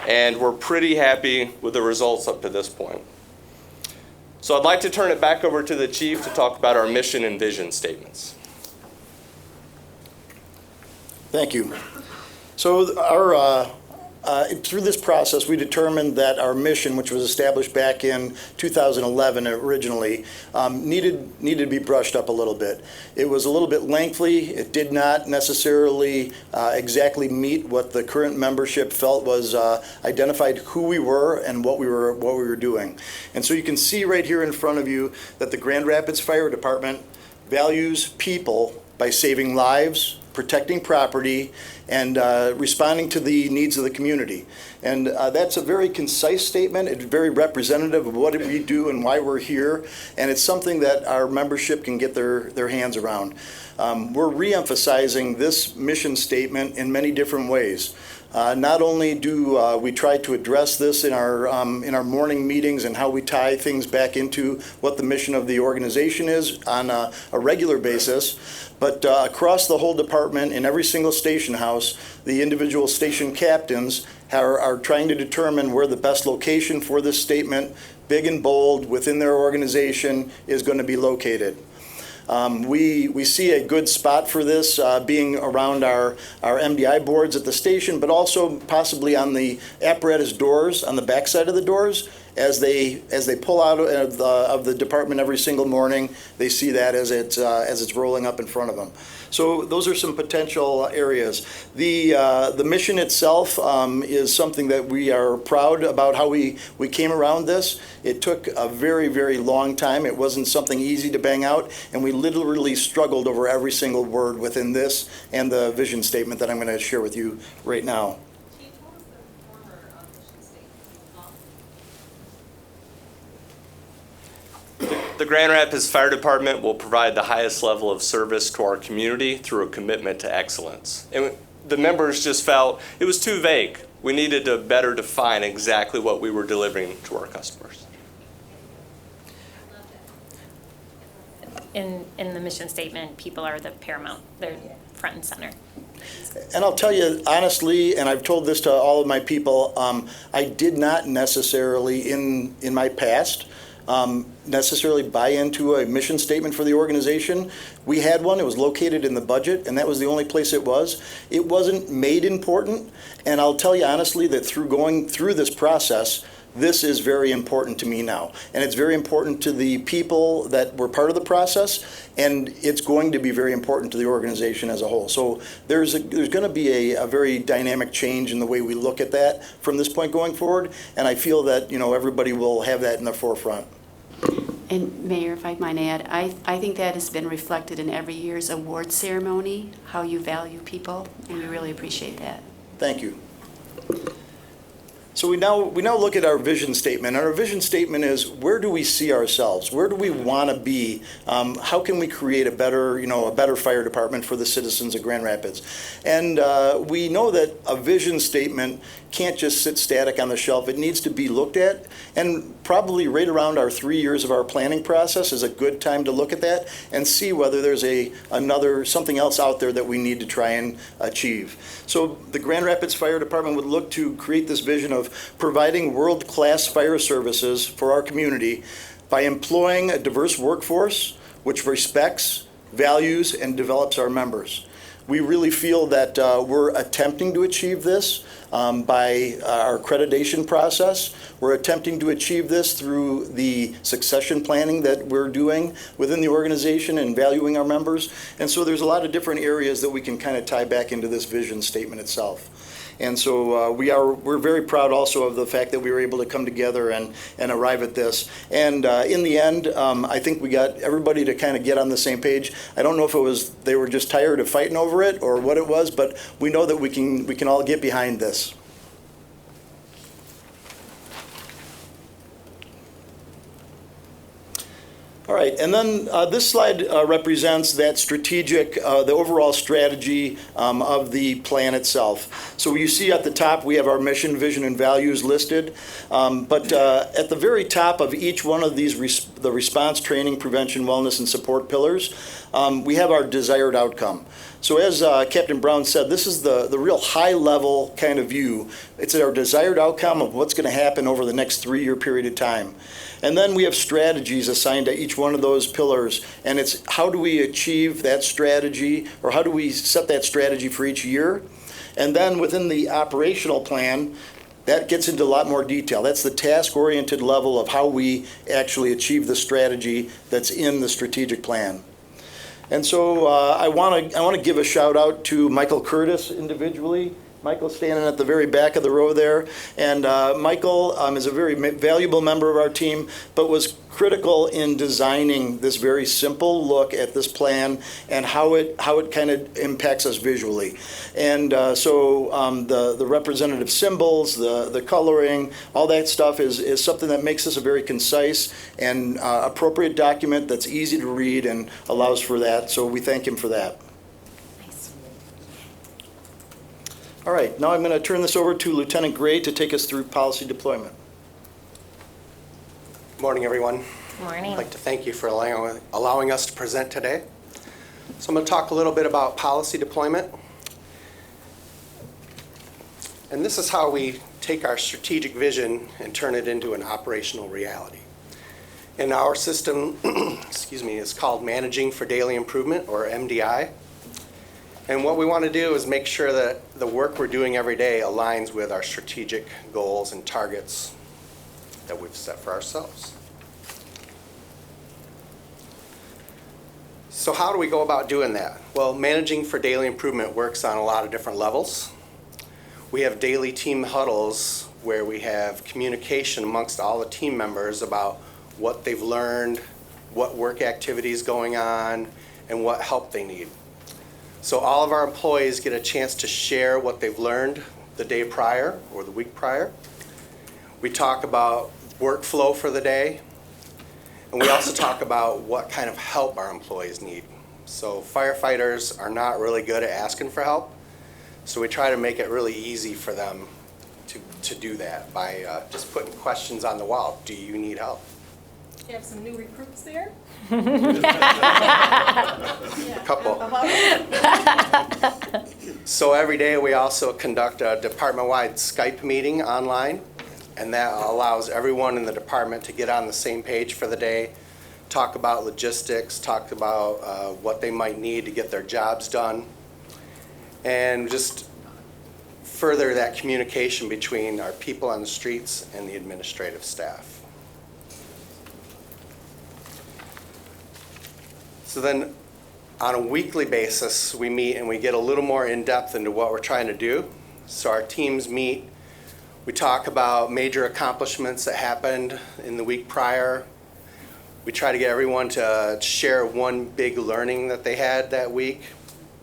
and we're pretty happy with the results up to this point. So I'd like to turn it back over to the chief to talk about our mission and vision statements. Thank you. So through this process, we determined that our mission, which was established back in 2011 originally, needed to be brushed up a little bit. It was a little bit lengthy. It did not necessarily exactly meet what the current membership felt was identified who we were and what we were doing. And so you can see right here in front of you that the Grand Rapids Fire Department values people by saving lives, protecting property, and responding to the needs of the community. And that's a very concise statement. It's very representative of what we do and why we're here, and it's something that our membership can get their hands around. We're re-emphasizing this mission statement in many different ways. Not only do we try to address this in our morning meetings and how we tie things back into what the mission of the organization is on a regular basis, but across the whole department, in every single station house, the individual station captains are trying to determine where the best location for this statement, big and bold, within their organization is going to be located. We see a good spot for this being around our MDI boards at the station, but also possibly on the apparatus doors, on the backside of the doors. As they pull out of the department every single morning, they see that as it's rolling up in front of them. So those are some potential areas. The mission itself is something that we are proud about how we came around this. It took a very, very long time. It wasn't something easy to bang out, and we literally struggled over every single word within this and the vision statement that I'm going to share with you right now. The Grand Rapids Fire Department will provide the highest level of service to our community through a commitment to excellence. And the members just felt it was too vague. We needed to better define exactly what we were delivering to our customers. In the mission statement, people are the paramount. They're front and center. And I'll tell you honestly, and I've told this to all of my people, I did not necessarily in my past necessarily buy into a mission statement for the organization. We had one, it was located in the budget, and that was the only place it was. It wasn't made important, and I'll tell you honestly that through going through this process, this is very important to me now. And it's very important to the people that were part of the process, and it's going to be very important to the organization as a whole. So there's going to be a very dynamic change in the way we look at that from this point going forward, and I feel that everybody will have that in the forefront. And Mayor, if I might add, I think that has been reflected in every year's award ceremony, how you value people, and we really appreciate that. Thank you. So we now look at our vision statement. And our vision statement is, where do we see ourselves? Where do we want to be? How can we create a better fire department for the citizens of Grand Rapids? And we know that a vision statement can't just sit static on the shelf. It needs to be looked at, and probably right around our 3 years of our planning process is a good time to look at that and see whether there's something else out there that we need to try and achieve. So the Grand Rapids Fire Department would look to create this vision of providing world-class fire services for our community by employing a diverse workforce which respects, values, and develops our members. We really feel that we're attempting to achieve this by our accreditation process. We're attempting to achieve this through the succession planning that we're doing within the organization and valuing our members. And so there's a lot of different areas that we can kind of tie back into this vision statement itself. And so we're very proud also of the fact that we were able to come together and arrive at this. And in the end, I think we got everybody to kind of get on the same page. I don't know if it was they were just tired of fighting over it or what it was, but we know that we can all get behind this. All right, and then this slide represents that the overall strategy of the plan itself. So you see at the top we have our mission, vision, and values listed, but at the very top of each one of these, the response, training, prevention, wellness, and support pillars, we have our desired outcome. So as Captain Brown said, this is the real high-level kind of view. It's our desired outcome of what's going to happen over the next 3-year period of time. And then we have strategies assigned to each one of those pillars, and it's how do we achieve that strategy, or how do we set that strategy for each year? And then within the operational plan, that gets into a lot more detail. That's the task-oriented level of how we actually achieve the strategy that's in the strategic plan. And so I want to give a shout out to Michael Curtis individually. Michael's standing at the very back of the row there. And Michael is a very valuable member of our team, but was critical in designing this very simple look at this plan and how it kind of impacts us visually. And so the representative symbols, the coloring, all that stuff is something that makes this a very concise and appropriate document that's easy to read and allows for that. So we thank him for that. All right, now I'm going to turn this over to Lieutenant Gray to take us through policy deployment. Good morning, everyone. Good morning. I'd like to thank you for allowing us to present today. So I'm going to talk a little bit about policy deployment. And this is how we take our strategic vision and turn it into an operational reality. And our system, excuse me, is called Managing for Daily Improvement, or MDI. And what we want to do is make sure that the work we're doing every day aligns with our strategic goals and targets that we've set for ourselves. So how do we go about doing that? Well, Managing for Daily Improvement works on a lot of different levels. We have daily team huddles where we have communication amongst all the team members about what they've learned, what work activities going on, and what help they need. So all of our employees get a chance to share what they've learned the day prior or the week prior. We talk about workflow for the day, and we also talk about what kind of help our employees need. So firefighters are not really good at asking for help, so we try to make it really easy for them to do that by just putting questions on the wall. Do you need help? You have some new recruits there? A couple. So every day we also conduct a department-wide Skype meeting online, and that allows everyone in the department to get on the same page for the day, talk about logistics, talk about what they might need to get their jobs done, and just further that communication between our people on the streets and the administrative staff. So then on a weekly basis, we meet and we get a little more in-depth into what we're trying to do. So our teams meet, we talk about major accomplishments that happened in the week prior. We try to get everyone to share one big learning that they had that week,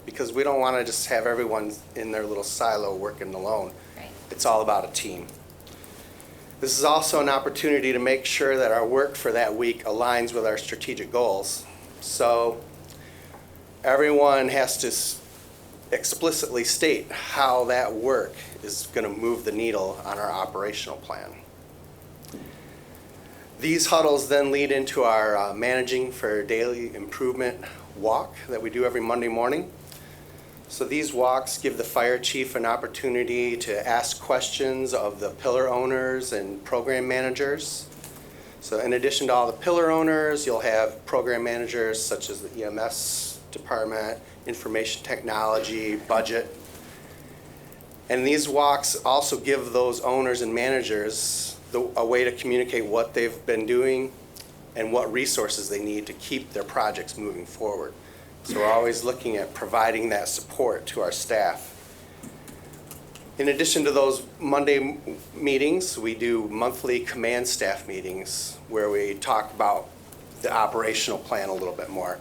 because we don't want to just have everyone in their little silo working alone. Right. It's all about a team. This is also an opportunity to make sure that our work for that week aligns with our strategic goals. So everyone has to explicitly state how that work is going to move the needle on our operational plan. These huddles then lead into our Managing for Daily Improvement walk that we do every Monday morning. So these walks give the fire chief an opportunity to ask questions of the pillar owners and program managers. So in addition to all the pillar owners, you'll have program managers such as the EMS department, information technology, budget. And these walks also give those owners and managers a way to communicate what they've been doing and what resources they need to keep their projects moving forward. So we're always looking at providing that support to our staff. In addition to those Monday meetings, we do monthly command staff meetings where we talk about the operational plan a little bit more.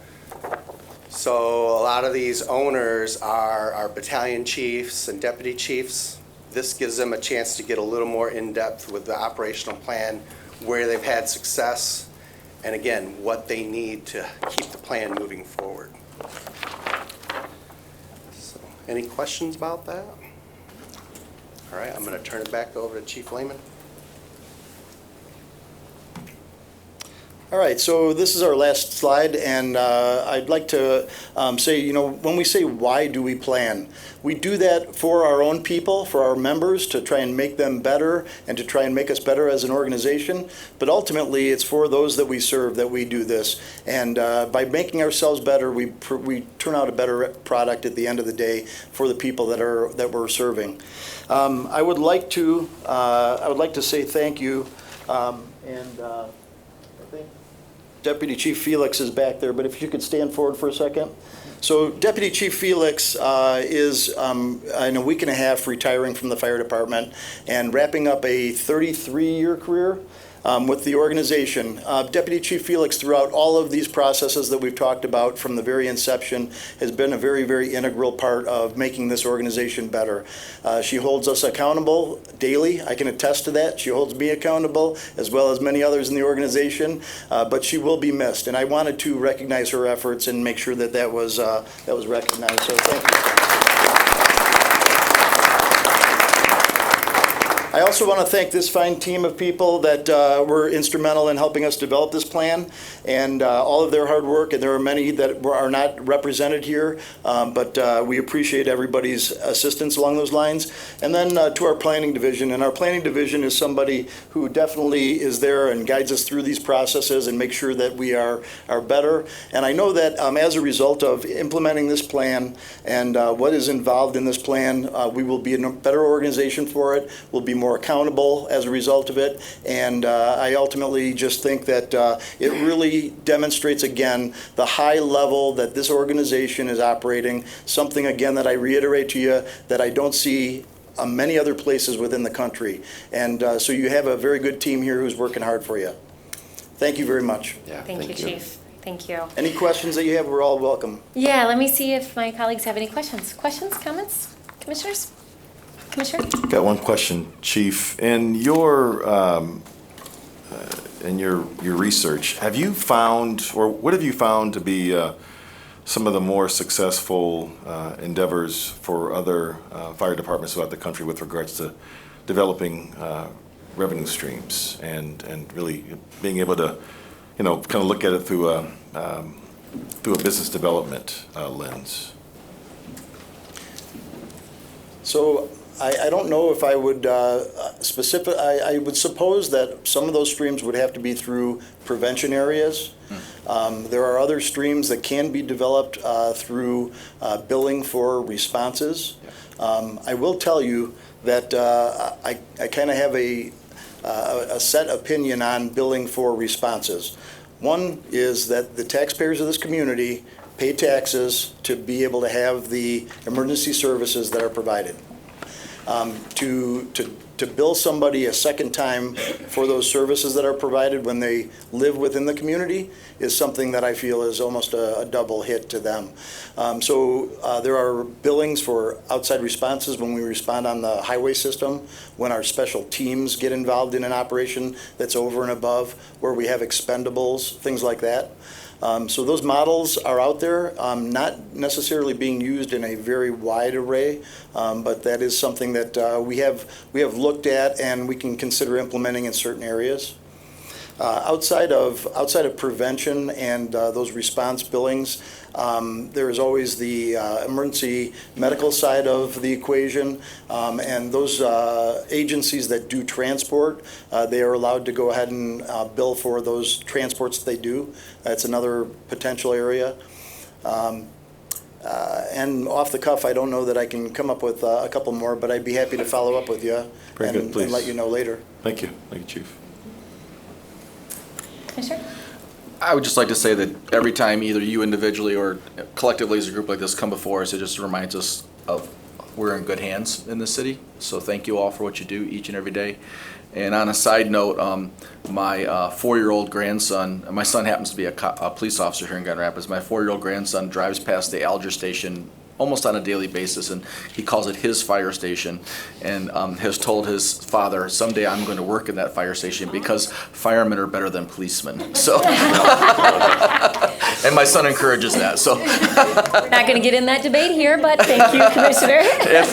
So a lot of these owners are our battalion chiefs and deputy chiefs. This gives them a chance to get a little more in-depth with the operational plan, where they've had success, and again, what they need to keep the plan moving forward. So, any questions about that? All right, I'm going to turn it back over to Chief Lehman. All All right, so this is our last slide, and I'd like to say, when we say why do we plan, we do that for our own people, for our members, to try and make them better and to try and make us better as an organization. But ultimately, it's for those that we serve that we do this. And by making ourselves better, we turn out a better product at the end of the day for the people that we're serving. I would like to say thank you, and I think Deputy Chief Felix is back there, but if you could stand forward for a second. So Deputy Chief Felix is in a week and a half retiring from the fire department and wrapping up a 33-year career with the organization. Deputy Chief Felix, throughout all of these processes that we've talked about from the very inception, has been a very, very integral part of making this organization better. She holds us accountable daily. I can attest to that. She holds me accountable, as well as many others in the organization, but she will be missed. And I wanted to recognize her efforts and make sure that was recognized. So thank you. I also want to thank this fine team of people that were instrumental in helping us develop this plan and all of their hard work. And there are many that are not represented here, but we appreciate everybody's assistance along those lines. And then to our planning division. And our planning division is somebody who definitely is there and guides us through these processes and makes sure that we are better. And I know that as a result of implementing this plan and what is involved in this plan, we will be in a better organization for it. We'll be more accountable as a result of it, and I ultimately just think that it really demonstrates again the high level that this organization is operating, something again that I reiterate to you that I don't see many other places within the country. And so you have a very good team here who's working hard for you. Thank you very much. Yeah, thank you, Chief. Thank you. Any questions that you have, we're all welcome. Yeah, let me see if my colleagues have any questions. Questions, comments, commissioners? Commissioner? Got one question, Chief. In your research, have you found, or what have you found to be some of the more successful endeavors for other fire departments throughout the country with regards to developing revenue streams and really being able to, kind of look at it through a business development lens? So I don't know if I would I would suppose that some of those streams would have to be through prevention areas. There are other streams that can be developed through billing for responses. I will tell you that I kind of have a set opinion on billing for responses. One is that the taxpayers of this community pay taxes to be able to have the emergency services that are provided. To bill somebody a second time for those services that are provided when they live within the community is something that I feel is almost a double hit to them. So there are billings for outside responses when we respond on the highway system, when our special teams get involved in an operation that's over and above, where we have expendables, things like that. So those models are out there, not necessarily being used in a very wide array, but that is something that we have looked at and we can consider implementing in certain areas. Outside of prevention and those response billings, there is always the emergency medical side of the equation, and those agencies that do transport, they are allowed to go ahead and bill for those transports that they do. That's another potential area. And off the cuff, I don't know that I can come up with a couple more, but I'd be happy to follow up with you and let you know later. Thank you. Thank you, Chief. Commissioner? I would just like to say that every time either you individually or collectively as a group like this come before us, it just reminds us of we're in good hands in this city. So thank you all for what you do each and every day. And on a side note, my 4-year-old grandson, my son happens to be a police officer here in Grand Rapids. My 4-year-old grandson drives past the Alger station almost on a daily basis, and he calls it his fire station, and has told his father, someday I'm going to work in that fire station because firemen are better than policemen. So, and my son encourages that. So, we're not going to get in that debate here, but thank you, Commissioner.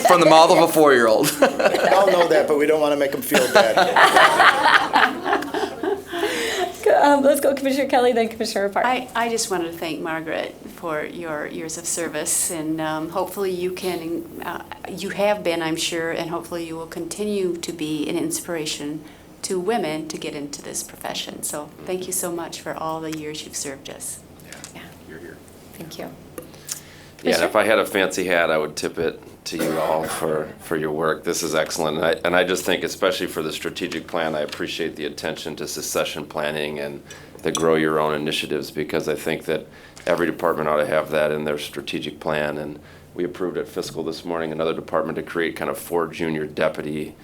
From the mouth of a 4-year-old. We all know that, but we don't want to make them feel bad. Let's go Commissioner Kelly, then Commissioner Park. I just wanted to thank Margaret for your years of service, and hopefully you have been, I'm sure, and hopefully you will continue to be an inspiration to women to get into this profession. So thank you so much for all the years you've served us. Yeah, you're here. Thank you. Yeah, and if I had a fancy hat, I would tip it to you all for your work. This is excellent. And I just think, especially for the strategic plan, I appreciate the attention to succession planning and the grow your own initiatives, because I think that every department ought to have that in their strategic plan. And we approved at fiscal this morning another department to create kind of 4 junior deputy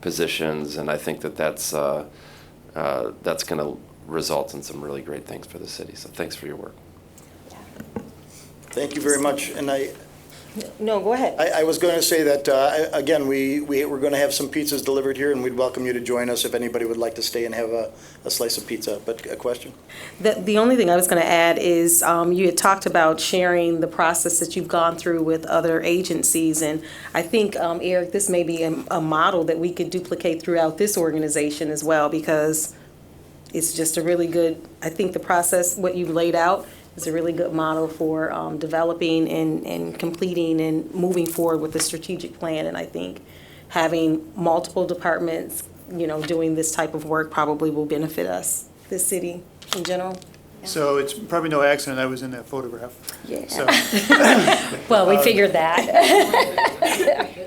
positions. And I think that that's going to result in some really great things for the city. So thanks for your work. Thank you very much. And No, go ahead. I was going to say that, again, we're going to have some pizzas delivered here, and we'd welcome you to join us if anybody would like to stay and have a slice of pizza. But a question? The only thing I was going to add is you had talked about sharing the process that you've gone through with other agencies. And I think, Eric, this may be a model that we could duplicate throughout this organization as well, because it's just a really good, I think the process, what you've laid out, is a really good model for developing and completing and moving forward with the strategic plan. And I think having multiple departments, doing this type of work probably will benefit us, the city in general. So it's probably no accident I was in that photograph. Yeah. So, well, we figured that.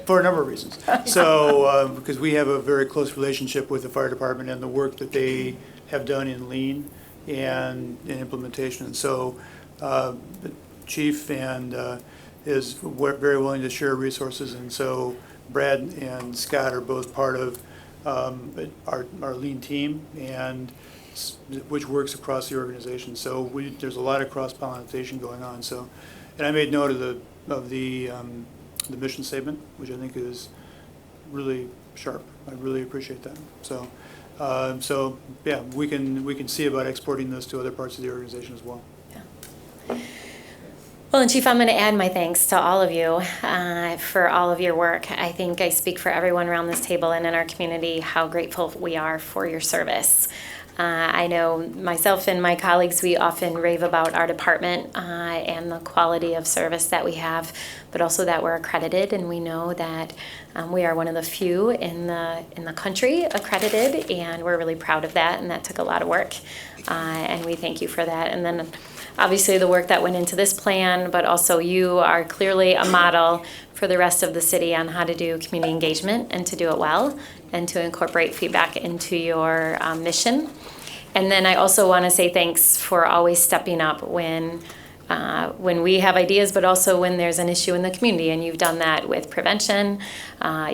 for a number of reasons. So, because we have a very close relationship with the fire department and the work that they have done in lean and in implementation. And so the chief is very willing to share resources. And so Brad and Scott are both part of our lean team, and which works across the organization. So there's a lot of cross-pollination going on. So, and I made note of the mission statement, which I think is really sharp. I really appreciate that. So. Yeah, we can see about exporting this to other parts of the organization as well. Well, and Chief, I'm going to add my thanks to all of you for all of your work. I think I speak for everyone around this table and in our community how grateful we are for your service. I know myself and my colleagues, we often rave about our department and the quality of service that we have, but also that we're accredited, and we know that we are one of the few in the country accredited, and we're really proud of that, and that took a lot of work, and we thank you for that. And then obviously the work that went into this plan, but also you are clearly a model for the rest of the city on how to do community engagement and to do it well and to incorporate feedback into your mission. And then I also want to say thanks for always stepping up when we have ideas, but also when there's an issue in the community. And you've done that with prevention.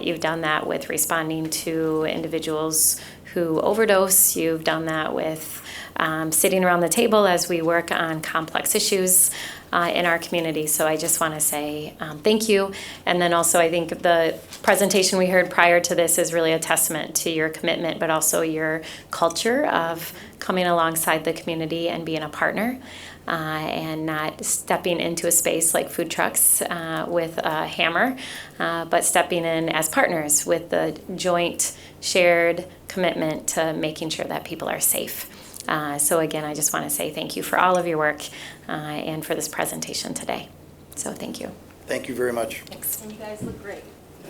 You've done that with responding to individuals who overdose. You've done that with sitting around the table as we work on complex issues in our community. So I just want to say thank you. And then also I think the presentation we heard prior to this is really a testament to your commitment, but also your culture of coming alongside the community and being a partner and not stepping into a space like food trucks with a hammer, but stepping in as partners with the joint shared commitment to making sure that people are safe. So again, I just want to say thank you for all of your work and for this presentation today. So thank you. Thank you very much. Thanks. And you guys look great.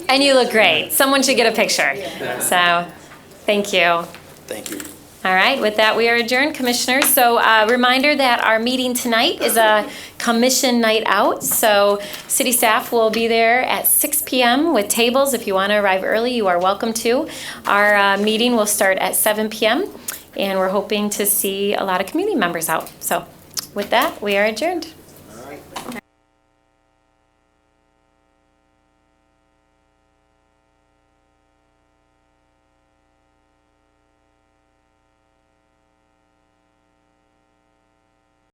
And you look great. Someone should get a picture. So thank you. Thank you. All right, with that, we are adjourned, Commissioners. So reminder that our meeting tonight is a commission night out. So city staff will be there at 6 p.m. with tables. If you want to arrive early, you are welcome to. Our meeting will start at 7 p.m. and we're hoping to see a lot of community members out. So with that, we are adjourned.